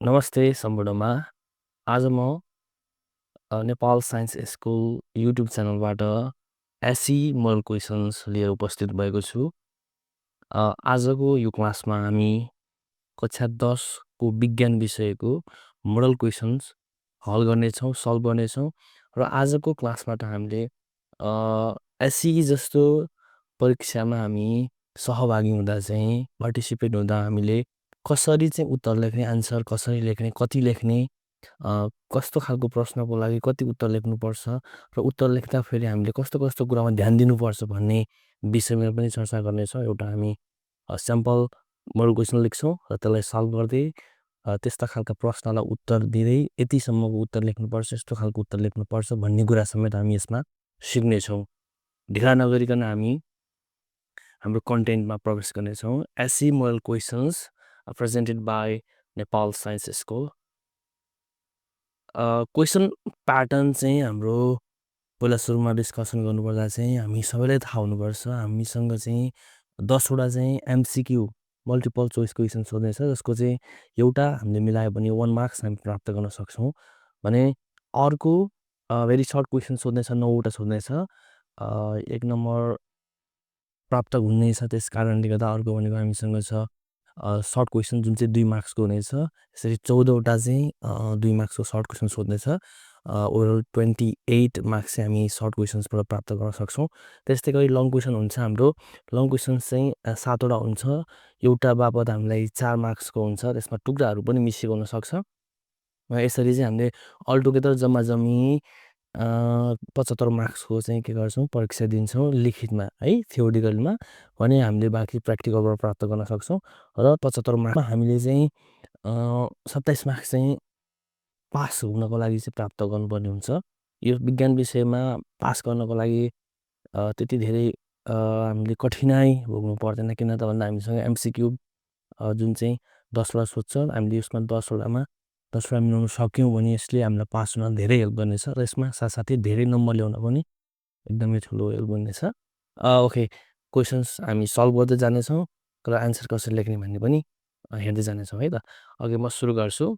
नमस्ते सम्पूर्णमा। आज म नेपाल साइन्स स्कुल युट्युब च्यानलबाट एसई मोडल क्वेसन्स लिएर उपस्थित भएको छु। आजको यो क्लासमा हामी कक्षा 10 को विज्ञान विषयको मोडल क्वेसन्स हल गर्नेछौँ, सल्भ गर्नेछौँ र आजको क्लासबाट हामीले एसई जस्तो परीक्षामा हामी सहभागी हुँदा चाहिँ पार्टिसिपेट हुँदा हामीले कसरी चाहिँ उत्तर लेख्ने, आन्सर कसरी लेख्ने, कति लेख्ने, कस्तो खालको प्रश्नको लागि कति उत्तर लेख्नुपर्छ र उत्तर लेख्दाखेरि हामीले कस्तो कस्तो कुरामा ध्यान दिनुपर्छ भन्ने विषयमा पनि चर्चा गर्नेछौँ। एउटा हामी स्याम्पल मोडल क्वेसन लेख्छौँ र त्यसलाई सल्भ गर्दै त्यस्ता खालका प्रश्नलाई उत्तर दिँदै यतिसम्मको उत्तर लेख्नुपर्छ, यस्तो खालको उत्तर लेख्नुपर्छ भन्ने कुरा समेत हामी यसमा सिक्नेछौँ। ढिला नगरिकन हामी हाम्रो कन्टेन्टमा प्रवेश गर्नेछौँ। एसई model questions presented by Nepal science school. Question pattern चाहिँ हाम्रो पहिला सुरुमा डिस्कसन गर्नुपर्दा चाहिँ हामी सबैलाई थाहा हुनुपर्छ हामीसँग चाहिँ 10वटा चाहिँ एमसिक्यू मल्टिपल चोइस क्वेसन सोध्नेछ, जसको चाहिँ एउटा हामीले मिलायो भने 1 मार्क्स हामी प्राप्त गर्न सक्छौँ भने अर्को भेरी सर्ट क्वेसन सोध्नेछ, 9वटा सोध्नेछ, 1 नम्बर प्राप्त हुनेछ। त्यस कारणले गर्दा अर्को भनेको हामीसँग छ सर्ट क्वेसन जुन चाहिँ 2 मार्क्सको हुनेछ। यसरी 14वटा चाहिँ 2 मार्क्सको सर्ट क्वेसन सोध्नेछ। ओभरअल 28 मार्क्स चाहिँ हामी सर्ट क्वेसन्सबाट प्राप्त गर्न सक्छौँ। त्यस्तै गरी लङ क्वेसन हुन्छ हाम्रो। लङ क्वेसन्स चाहिँ 7वटा हुन्छ। एउटा बापत हामीलाई 4 मार्क्सको हुन्छ, त्यसमा टुक्राहरू पनि मिसिएको हुनसक्छ। यसरी चाहिँ हामीले अलटुगेदर जम्मा जम्मी 75 मार्क्सको चाहिँ के गर्छौँ, परीक्षा दिन्छौँ लिखितमा है, थियोरिटिकलमा भने हामीले बाँकी प्र्याक्टिकलबाट प्राप्त गर्न सक्छौँ। र 75 मार्क्समा हामीले चाहिँ 27 मार्क्स चाहिँ पास हुनको लागि चाहिँ प्राप्त गर्नुपर्ने हुन्छ। यो विज्ञान विषयमा पास गर्नको लागि त्यति धेरै हामीले कठिनाइ भोग्नु पर्दैन। किन त भन्दा हामीसँग एमसिक्यू जुन चाहिँ 10वटा सोध्छ, हामीले यसमा 10वटा मिलाउन सक्यौँ भने यसले हामीलाई पास हुन धेरै हेल्प गर्नेछ र यसमा साथसाथै धेरै नम्बर ल्याउन पनि एकदमै ठुलो हेल्प गर्नेछ। ओके, क्वेसन्स हामी सल्भ गर्दै जानेछौँ र आन्सर कसरी लेख्ने भन्ने पनि हेर्दै जानेछौँ है त। अघि म सुरु गर्छु।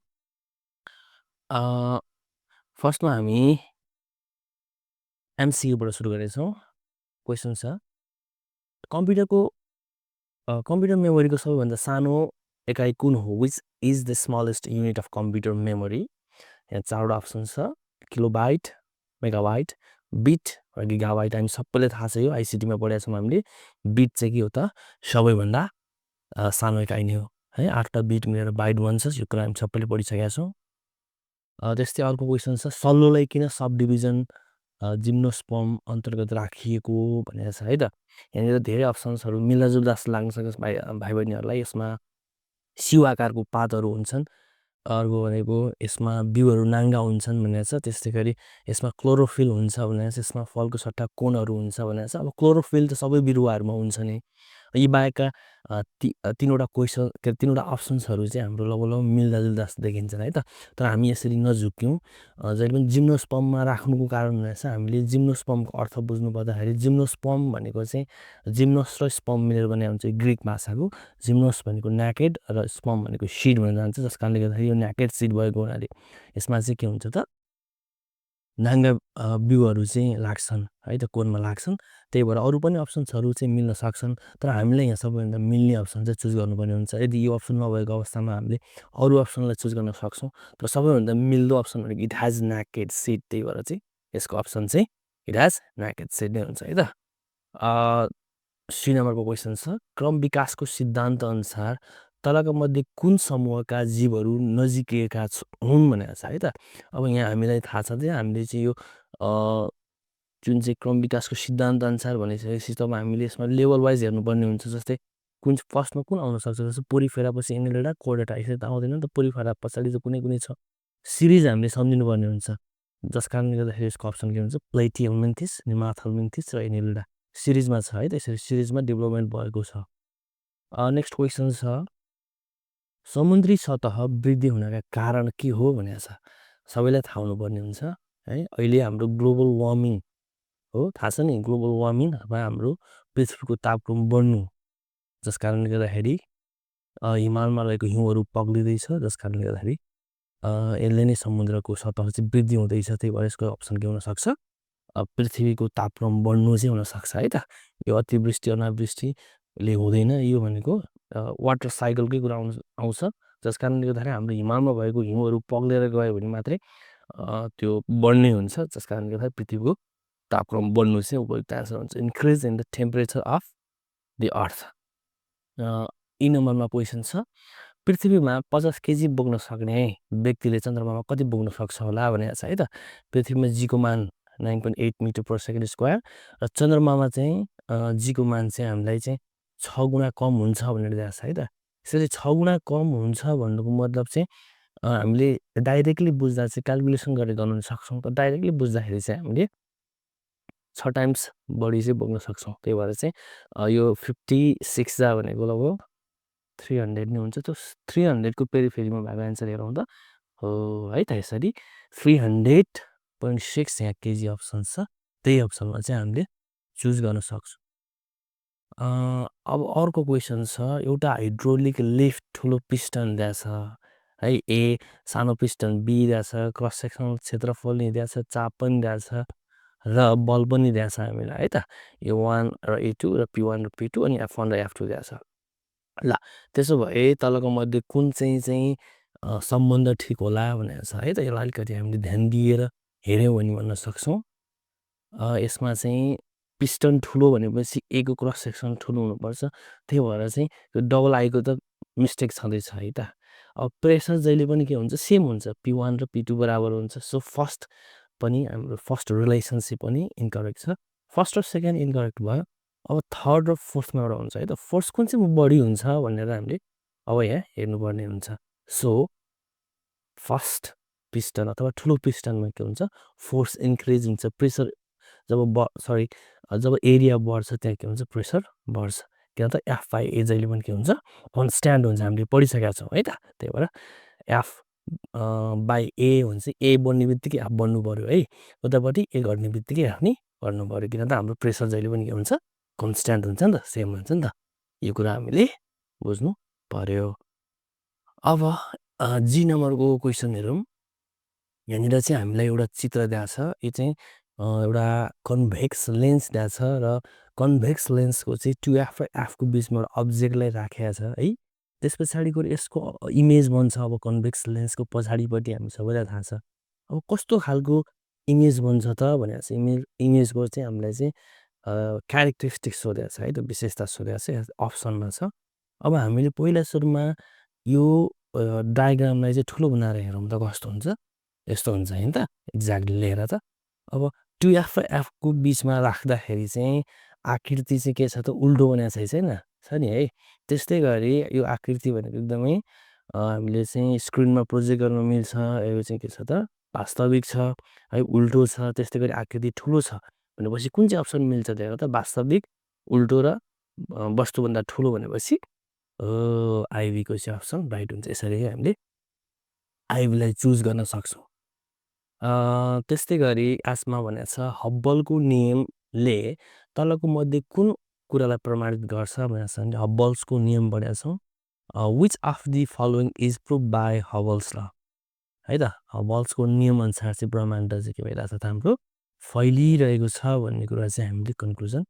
फर्स्टमा हामी एमसिक्यूबाट सुरु गर्नेछौँ। क्वेसन छ कम्प्युटर मेमोरीको सबैभन्दा सानो एकाइ कुन हो? Which is the smallest unit of computer memory? यहाँ 4वटा अप्सन छ, किलोबाइट, मेगाबाइट, बिट र गिगाबाइट। हामी सबैले थाहा छ, यो आइसिटीमा पढेका छौँ हामीले। बिट चाहिँ के हो त? सबैभन्दा सानो एकाइ नै हो है। 8वटा बिट मिलेर बाइट बन्छ, यो कुरा हामी सबैले पढिसकेका छौँ। त्यस्तै अर्को क्वेसन छ, सल्लोलाई किन सब डिभिजन जिम्नोस्पर्म अन्तर्गत राखिएको भनेर छ है त। यहाँनिर धेरै अप्सन्सहरू मिल्दाजुल्दा जस्तो लाग्न सक्छ भाइ बहिनीहरूलाई। यसमा सिउ आकारको पातहरू हुन्छन्, अर्को भनेको यसमा बिउहरू नाङ्गा हुन्छन् भनेर छ। त्यस्तै गरी यसमा क्लोरोफिल हुन्छ भनेर छ, यसमा फलको सट्टा कोनहरू हुन्छ भनेर छ। अब क्लोरोफिल त सबै बिरुवाहरूमा हुन्छ नै। यी बाहेकका 3वटा क्वेसन के 3वटा अप्सन्सहरू चाहिँ हाम्रो लगभग मिल्दाजुल्दा जस्तो देखिन्छन् है त। तर हामी यसरी नझुक्यौँ। जहिले पनि जिम्नोस्पर्ममा राख्नुको कारण रहेछ हामीले जिम्नोस्पर्मको अर्थ बुझ्नु पर्दाखेरि जिम्नोस्पर्म भनेको चाहिँ जिम्नोस र स्पर्म मिलेर बनेको हुन्छ ग्रिक भाषाको। जिम्नोस भनेको न्याकेड र स्पर्म भनेको सिड भनेर जान्छ, जस कारणले गर्दाखेरि यो न्याकेड सिड भएको हुनाले यसमा चाहिँ के हुन्छ त, नाङ्गा बिउहरू चाहिँ लाग्छन् है त, कोनमा लाग्छन्। त्यही भएर अरू पनि अप्सन्सहरू चाहिँ मिल्न सक्छन्, तर हामीलाई यहाँ सबैभन्दा मिल्ने अप्सन चाहिँ चुज गर्नुपर्ने हुन्छ। यदि यो अप्सन नभएको अवस्थामा हामीले अरू अप्सनलाई चुज गर्न सक्छौँ, तर सबैभन्दा मिल्दो अप्सन भनेको इट ह्याज न्याकेड सिड। त्यही भएर चाहिँ यसको अप्सन चाहिँ इट ह्याज न्याकेड सिड नै हुन्छ है त। 3 नम्बरको क्वेसन छ, क्रम विकासको सिद्धान्त अनुसार तलका मध्ये कुन समूहका जीवहरू नजिकिएका हुन् भनेर छ है त। अब यहाँ हामीलाई थाहा छ चाहिँ हामीले चाहिँ यो जुन चाहिँ क्रम विकासको सिद्धान्त अनुसार भनिसकेपछि तब हामीले यसमा लेभल वाइज हेर्नुपर्ने हुन्छ। जस्तै कुन फर्स्टमा कुन आउन सक्छ, जस्तो पोरिफेरा पछि एनेलिडा, कोर्डेटा, यसरी त आउँदैन नि त। पोरिफेरा पछाडि चाहिँ कुनै कुनै छ सिरिज हामीले सम्झिनुपर्ने हुन्छ, जस कारणले गर्दाखेरि यसको अप्सन के हुन्छ, प्लेटिहेल्मिन्थिस, निमाथहेल्मिन्थिस र एनेलिडा सिरिजमा छ है त। यसरी सिरिजमा डेभलपमेन्ट भएको छ। नेक्स्ट क्वेसन छ, समुद्री सतह वृद्धि हुनका कारण के हो भनेर छ। सबैलाई थाहा हुनुपर्ने हुन्छ है। अहिले हाम्रो ग्लोबल वार्मिङ हो, थाहा छ नि, ग्लोबल वार्मिङ अथवा हाम्रो पृथ्वीको तापक्रम बढ्नु, जस कारणले गर्दाखेरि हिमालमा रहेको हिउँहरू पग्लिँदैछ, जस कारणले गर्दाखेरि यसले नै समुद्रको सतह चाहिँ वृद्धि हुँदैछ, त्यही भएर यसको अप्सन के हुनसक्छ, पृथ्वीको तापक्रम बढ्नु चाहिँ हुनसक्छ है त। यो अतिवृष्टि अनावृष्टिले हुँदैन, यो भनेको वाटर साइकलकै कुरा आउँछ, जस कारणले गर्दाखेरि हाम्रो हिमालमा भएको हिउँहरू पग्लेर गयो भने मात्रै त्यो बढ्ने हुन्छ, जस कारणले गर्दाखेरि पृथ्वीको तापक्रम बढ्नु चाहिँ उपयुक्त एन्सर हुन्छ। Increase in the temperature of the earth. यी नम्बरमा क्वेसन छ, पृथ्वीमा 50 केजी बोक्न सक्ने व्यक्तिले चन्द्रमामा कति बोक्न सक्छ होला भनेको छ है त। पृथ्वीमा जीको मान 9.8 मिटर पर सेकेन्ड स्क्वायर र चन्द्रमामा चाहिँ जीको मान चाहिँ हामीलाई चाहिँ 6 गुणा कम हुन्छ भनेर दिएको छ है त। यसरी 6 गुणा कम हुन्छ भन्नुको मतलब चाहिँ हामीले डाइरेक्टली बुझ्दा चाहिँ क्यालकुलेसन गरेर गर्न सक्छौँ, तर डाइरेक्टली बुझ्दाखेरि चाहिँ हामीले 6 टाइम्स बढी चाहिँ बोक्न सक्छौँ। त्यही भएर चाहिँ यो 56 जा भनेको लगभग 300 नै हुन्छ। त्यो 300 को पेरिफेरीमा भएको एन्सर हेरौँ त हो है त। यसरी 300.6 यहाँ केजी अप्सन छ, त्यही अप्सनमा चाहिँ हामीले चुज गर्न सक्छौँ। अब अर्को क्वेसन छ, एउटा हाइड्रोलिक लिफ्ट ठुलो पिस्टन दिएको छ है, ए सानो पिस्टन बी दिएको छ, क्रस सेक्सनल क्षेत्रफल नि दिएको छ, चाप पनि दिएको छ र बल पनि दिएको छ हामीलाई है त। A1 र A2 र P1 र P2 अनि F1 र F2 दिएको छ। ल त्यसो भए तलको मध्ये कुन चाहिँ सम्बन्ध ठिक होला भनेको छ है त। यसलाई अलिकति हामीले ध्यान दिएर हेऱ्यौँ भने भन्न सक्छौँ। यसमा चाहिँ पिस्टन ठुलो भनेपछि ए को क्रस सेक्सन ठुलो हुनुपर्छ, त्यही भएर चाहिँ यो डबल आईको त मिस्टेक छँदैछ है त। अब प्रेसर जहिले पनि के हुन्छ, सेम हुन्छ, P1 र P2 बराबर हुन्छ। सो फर्स्ट पनि हाम्रो फर्स्ट रिलेसनसिप पनि इन्करेक्ट छ, फर्स्ट र सेकेन्ड इन्करेक्ट भयो। अब थर्ड र फोर्थमा एउटा हुन्छ है त, फोर्स कुन चाहिँ बढी हुन्छ भनेर हामीले अब यहाँ हेर्नुपर्ने हुन्छ। सो फर्स्ट पिस्टन अथवा ठुलो पिस्टनमा के हुन्छ, फोर्स इन्क्रिज हुन्छ, प्रेसर जब एरिया बढ्छ त्यहाँ के हुन्छ, प्रेसर बढ्छ। किन त F/A जहिले पनि के हुन्छ, कन्स्ट्यान्ट हुन्छ, हामीले पढिसकेका छौँ है त। त्यही भएर F/A हुन्छ, ए बढ्ने बित्तिकै F बढ्नु पऱ्यो है, उतापट्टि ए घट्ने बित्तिकै F नि घट्नु पऱ्यो, किन त हाम्रो प्रेसर जहिले पनि के हुन्छ, कन्स्ट्यान्ट हुन्छ नि त, सेम हुन्छ नि त। यो कुरा हामीले बुझ्नु पर्यो। अब जी नम्बरको क्वेसन हेरौँ। यहाँनिर चाहिँ हामीलाई एउटा चित्र दिएको छ, यो चाहिँ एउटा कन्भेक्स लेन्स दिएको छ र कन्भेक्स लेन्सको चाहिँ 2F र F को बिचमा एउटा अब्जेक्टलाई राखेको छ है। त्यस पछाडिको यसको इमेज बन्छ। अब कन्भेक्स लेन्सको पछाडिपट्टि हामी सबैलाई थाहा छ अब कस्तो खालको इमेज बन्छ त भनेर चाहिँ इमेजको चाहिँ हामीलाई चाहिँ क्यारेक्टरिस्टिक्स सोधेको छ है त, विशेषता सोधेको छ, अप्सनमा छ। अब हामीले पहिला सुरुमा यो डायग्रामलाई चाहिँ ठुलो बनाएर हेरौँ त कस्तो हुन्छ, यस्तो हुन्छ हैन त, एक्ज्याक्टली लेखेर त। अब 2F र F को बिचमा राख्दाखेरि चाहिँ आकृति चाहिँ के छ त, उल्टो बनाएको छैन छ नि है। त्यस्तै गरी यो आकृति भनेको एकदमै हामीले चाहिँ स्क्रिनमा प्रोजेक्ट गर्न मिल्छ, यो चाहिँ के छ त, वास्तविक छ है, उल्टो छ। त्यस्तै गरी आकृति ठुलो छ भनेपछि कुन चाहिँ अप्सन मिल्छ त्यहाँ त, वास्तविक, उल्टो र वस्तुभन्दा ठुलो भनेपछि आइभीको चाहिँ अप्सन राइट हुन्छ। यसरी हामीले आइभीलाई चुज गर्न सक्छौँ। त्यस्तै गरी आसमा भनेको छ, हब्बलको नियमले तलको मध्ये कुन कुरालाई प्रमाणित गर्छ भनेको छ भने हब्बल्सको नियम भनेको छौँ। Which of the following is prove by Hubble's law है त। हब्बल्सको नियम अनुसार चाहिँ ब्रह्माण्ड चाहिँ के भइरहेछ त, हाम्रो फैलिरहेको छ भन्ने कुरा चाहिँ हामीले कन्क्लुजन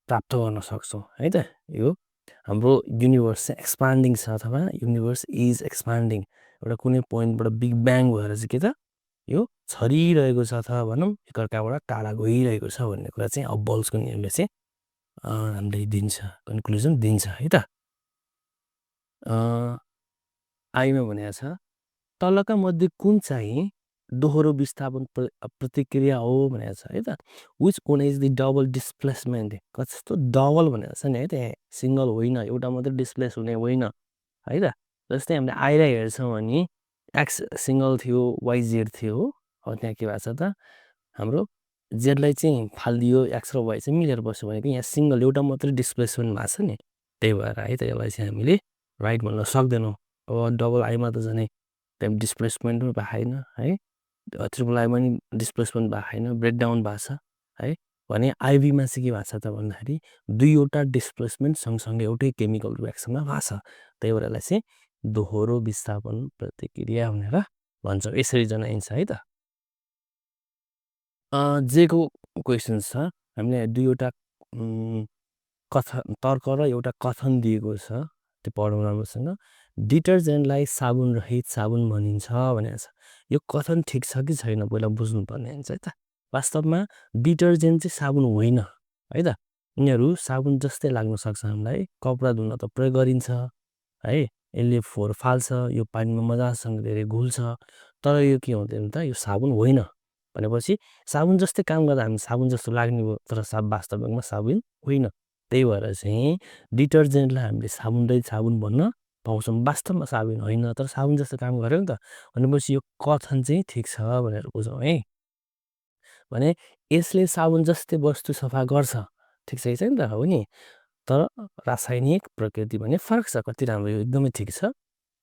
प्राप्त गर्न सक्छौँ है त। यो हाम्रो युनिभर्स चाहिँ एक्सपान्डिङ छ अथवा युनिभर्स इज एक्सपान्डिङ, एउटा कुनै पोइन्टबाट बिग ब्याङ भएर चाहिँ के त यो छरिरहेको छ अथवा भनौँ एकअर्काबाट टाढा गइरहेको छ भन्ने कुरा चाहिँ हब्बल्सको नियमले चाहिँ हामीलाई दिन्छ, कन्क्लुजन दिन्छ है त। आइमा भनेको छ, तलका मध्ये कुन चाहिँ दोहोरो विस्थापन प्रतिक्रिया हो भनेको छ है त। Which one is the double displacement, कस्तो डबल भनेको छ नि है त, सिङ्गल होइन, एउटा मात्रै डिस्प्लेस हुने होइन है त। जस्तै हामीले आइलाई हेर्छौँ भने एक्स सिङ्गल थियो, वाइ जेड थियो, अब त्यहाँ के भएको छ त, हाम्रो जेडलाई चाहिँ फालिदियो, एक्स र वाइ चाहिँ मिलेर बस्यो भनेको यहाँ सिङ्गल एउटा मात्रै डिस्प्लेसमेन्ट भएको छ नि, त्यही भएर है त यसलाई चाहिँ हामीले राइट भन्न सक्दैनौँ। अब डबल आइमा त झन् त्यहाँ डिस्प्लेसमेन्ट पनि भएको छैन है, ट्रिपल आइमा नि डिस्प्लेसमेन्ट भएको छैन, ब्रेकडाउन भएको छ है। भने आइभीमा चाहिँ के भएको छ त भन्दाखेरि दुईवटा डिस्प्लेसमेन्ट सँगसँगै एउटै केमिकल रिएक्सनमा भएको छ, त्यही भएर यसलाई चाहिँ दोहोरो विस्थापन प्रतिक्रिया भनेर भन्छौँ, यसरी जनाइन्छ है त। जेको क्वेसन छ, हामीले दुईवटा कथन तर्क र एउटा कथन दिएको छ, त्यो पढौँ राम्रोसँग। डिटर्जेन्टलाई साबुन रहित साबुन भनिन्छ भनेको छ। यो कथन ठिक छ कि छैन पहिला बुझ्नुपर्ने हुन्छ है त। वास्तवमा डिटर्जेन्ट चाहिँ साबुन होइन है त। यिनीहरू साबुन जस्तै लाग्न सक्छ हामीलाई, कपडा धुन त प्रयोग गरिन्छ है, यसले फोहोर फाल्छ, यो पानीमा मजासँग धेरै घुल्छ, तर यो के हुँदैन त, यो साबुन होइन भनेपछि साबुन जस्तै काम गर्दा हामी साबुन जस्तो लाग्ने भयो, तर वास्तवमा साबुन होइन। त्यही भएर चाहिँ डिटर्जेन्टलाई हामीले साबुन रहित साबुन भन्न पाउँछौँ, वास्तवमा साबुन होइन तर साबुन जस्तो काम गर्यो नि त। भनेपछि यो कथन चाहिँ ठिक छ भनेर बुझौँ है। भने यसले साबुन जस्तै वस्तु सफा गर्छ, ठिक छ नि त, हो नि। तर रासायनिक प्रकृति भने फरक छ, कति राम्रो, यो एकदमै ठिक छ।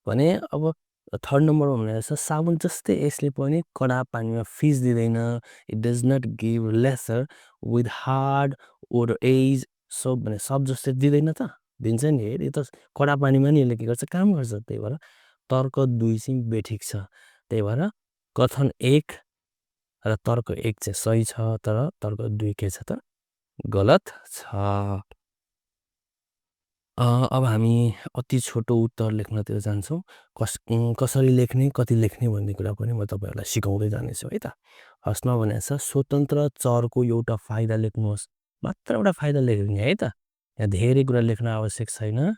भने अब थर्ड नम्बरमा भनेको छ साबुन जस्तै यसले पनि कडा पानीमा फिस दिँदैन, it does not give lather with hard water as soap भने सब जस्तै दिँदैन त, दिन्छ नि हेर, यो त कडा पानीमा नि यसले के गर्छ, काम गर्छ। त्यही भएर तर्क 2 चाहिँ बेठिक छ। त्यही भएर कथन 1 र तर्क 1 चाहिँ सही छ, तर तर्क 2 के छ त, गलत छ। अब हामी अति छोटो उत्तर लेख्नतिर जान्छौँ। कसरी लेख्ने, कति लेख्ने भन्ने कुरा पनि म तपाईँहरूलाई सिकाउँदै जानेछु है त। फर्स्टमा भनेको छ स्वतन्त्र चरको एउटा फाइदा लेख्नुहोस्, मात्र एउटा फाइदा लेख्ने है त। यहाँ धेरै कुरा लेख्न आवश्यक छैन।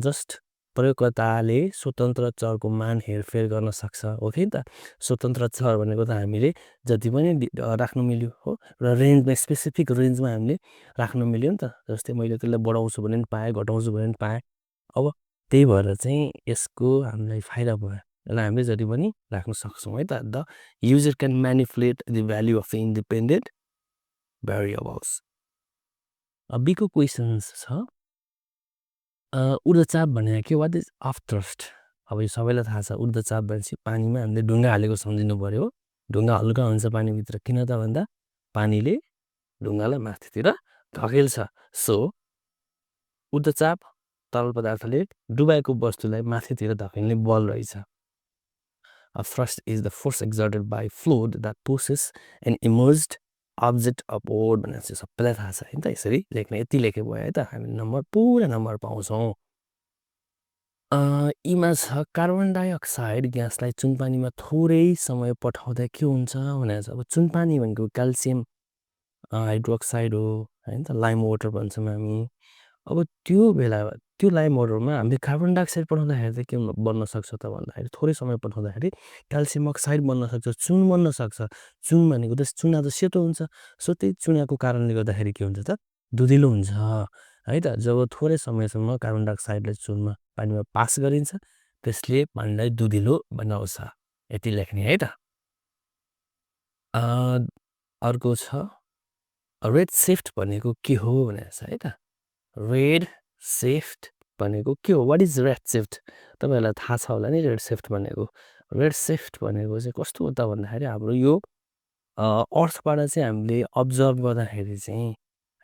जस्ट प्रयोगकर्ताले स्वतन्त्र चरको मान हेरफेर गर्न सक्छ, हो कि त। स्वतन्त्र चर भनेको त हामीले जति पनि राख्नु मिल्यो हो, र रेन्जमा स्पेसिफिक रेन्जमा हामीले राख्नु मिल्यो नि त। जस्तै मैले त्यसलाई बढाउँछु भने पनि पाएँ, घटाउँछु भने पनि पाएँ। अब त्यही भएर चाहिँ यसको हामीलाई फाइदा भयो, यसलाई हामीले जति पनि राख्न सक्छौँ है त। The user can manipulate the value of independent variables. बीको क्वेसन्स छ, ऊर्ध्वचाप भनेको के, वाट इज अपथ्रस्ट। अब यो सबैलाई थाहा छ, ऊर्ध्वचाप भनेपछि पानीमा हामीले ढुङ्गा हालेको सम्झिनु पऱ्यो। ढुङ्गा हल्का हुन्छ पानीभित्र, किन त भन्दा पानीले ढुङ्गालाई माथितिर धकेल्छ। सो ऊर्ध्वचाप तरल पदार्थले डुबाएको वस्तुलाई माथितिर धकेल्ने बल रहेछ। Thrust is the force exerted by fluid that pushes an immersed object upward भनेर चाहिँ सबैलाई थाहा छ है त। यसरी लेख्ने, यति लेखे भयो है त, हामी नम्बर पुरा नम्बर पाउँछौँ। यीमा छ कार्बन डाइअक्साइड ग्यासलाई चुनपानीमा थोरै समय पठाउँदा के हुन्छ भनेर छ। अब चुनपानी भनेको क्याल्सियम हाइड्रोक्साइड हो होइन त, लाइम वाटर भन्छौँ हामी। अब त्यो बेला त्यो लाइम वाटरमा हामीले कार्बन डाइअक्साइड पठाउँदाखेरि चाहिँ के बन्न सक्छ त भन्दाखेरि, थोरै समय पठाउँदाखेरि क्याल्सियम अक्साइड बन्न सक्छ, चुन बन्न सक्छ। चुन भनेको त चुना त सेतो हुन्छ, सो त्यही चुनाको कारणले गर्दाखेरि के हुन्छ त, दुधिलो हुन्छ है त। जब थोरै समयसम्म कार्बन डाइअक्साइडलाई चुनमा पानीमा पास गरिन्छ, त्यसले पानीलाई दुधिलो बनाउँछ। यति लेख्ने है त। अर्को छ रेड सिफ्ट भनेको के हो भनेर छ है त। रेड सिफ्ट भनेको के हो, वाट इज रेड सिफ्ट, तपाईँहरूलाई थाहा छ होला नि रेड सिफ्ट भनेको। रेड सिफ्ट भनेको चाहिँ कस्तो हो त भन्दाखेरि, हाम्रो यो अर्थबाट चाहिँ हामीले अब्जर्भ गर्दाखेरि चाहिँ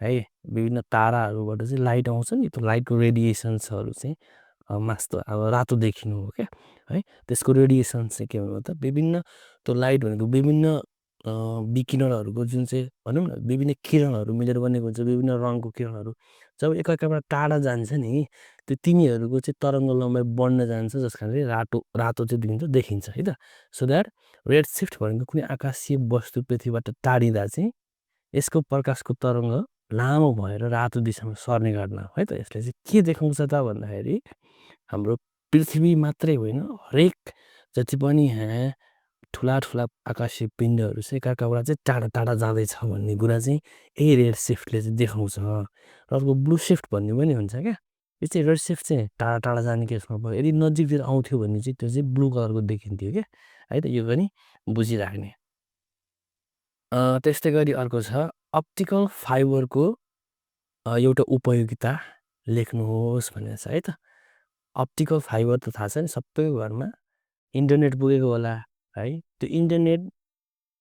है, विभिन्न ताराहरूबाट चाहिँ लाइट आउँछ नि, त्यो लाइटको रेडिएसन्सहरू चाहिँ मास्तो अब रातो देखिनु हो क्या है। त्यसको रेडिएसन चाहिँ के भन्नु त, विभिन्न त्यो लाइट भनेको विभिन्न विकिरणहरूको जुन चाहिँ भनौँ न, विभिन्न किरणहरू मिलेर बनेको हुन्छ, विभिन्न रङको किरणहरू जब एकअर्काबाट टाढा जान्छ नि, त्यो तिनीहरूको चाहिँ तरङ्ग लम्बाइ बढ्न जान्छ, जस कारणले रातो रातो चाहिँ देखिन्छ है त। सो द्याट रेड सिफ्ट भनेको कुनै आकाशीय वस्तु पृथ्वीबाट टाढिँदा चाहिँ यसको प्रकाशको तरङ्ग लामो भएर रातो दिशामा सर्ने घटना है त। यसले चाहिँ के देखाउँछ त भन्दाखेरि, हाम्रो पृथ्वी मात्रै होइन, हरेक जति पनि यहाँ ठुला ठुला आकाशीय पिण्डहरू चाहिँ एकअर्काबाट चाहिँ टाढा टाढा जाँदैछ भन्ने कुरा चाहिँ यही रेड सिफ्टले चाहिँ देखाउँछ। र अर्को ब्लू सिफ्ट भन्ने पनि हुन्छ क्या, यो चाहिँ रेड सिफ्ट चाहिँ टाढा टाढा जाने केसमा भयो, यदि नजिकतिर आउँथ्यो भने चाहिँ त्यो चाहिँ ब्लू कलरको देखिन्थ्यो क्या है त। यो पनि बुझिराख्ने। त्यस्तै गरी अर्को छ अप्टिकल फाइबरको एउटा उपयोगिता लेख्नुहोस् भनेर छ है त। अप्टिकल फाइबर त थाहा छ नि, सबैको घरमा इन्टरनेट पुगेको होला है। त्यो इन्टरनेट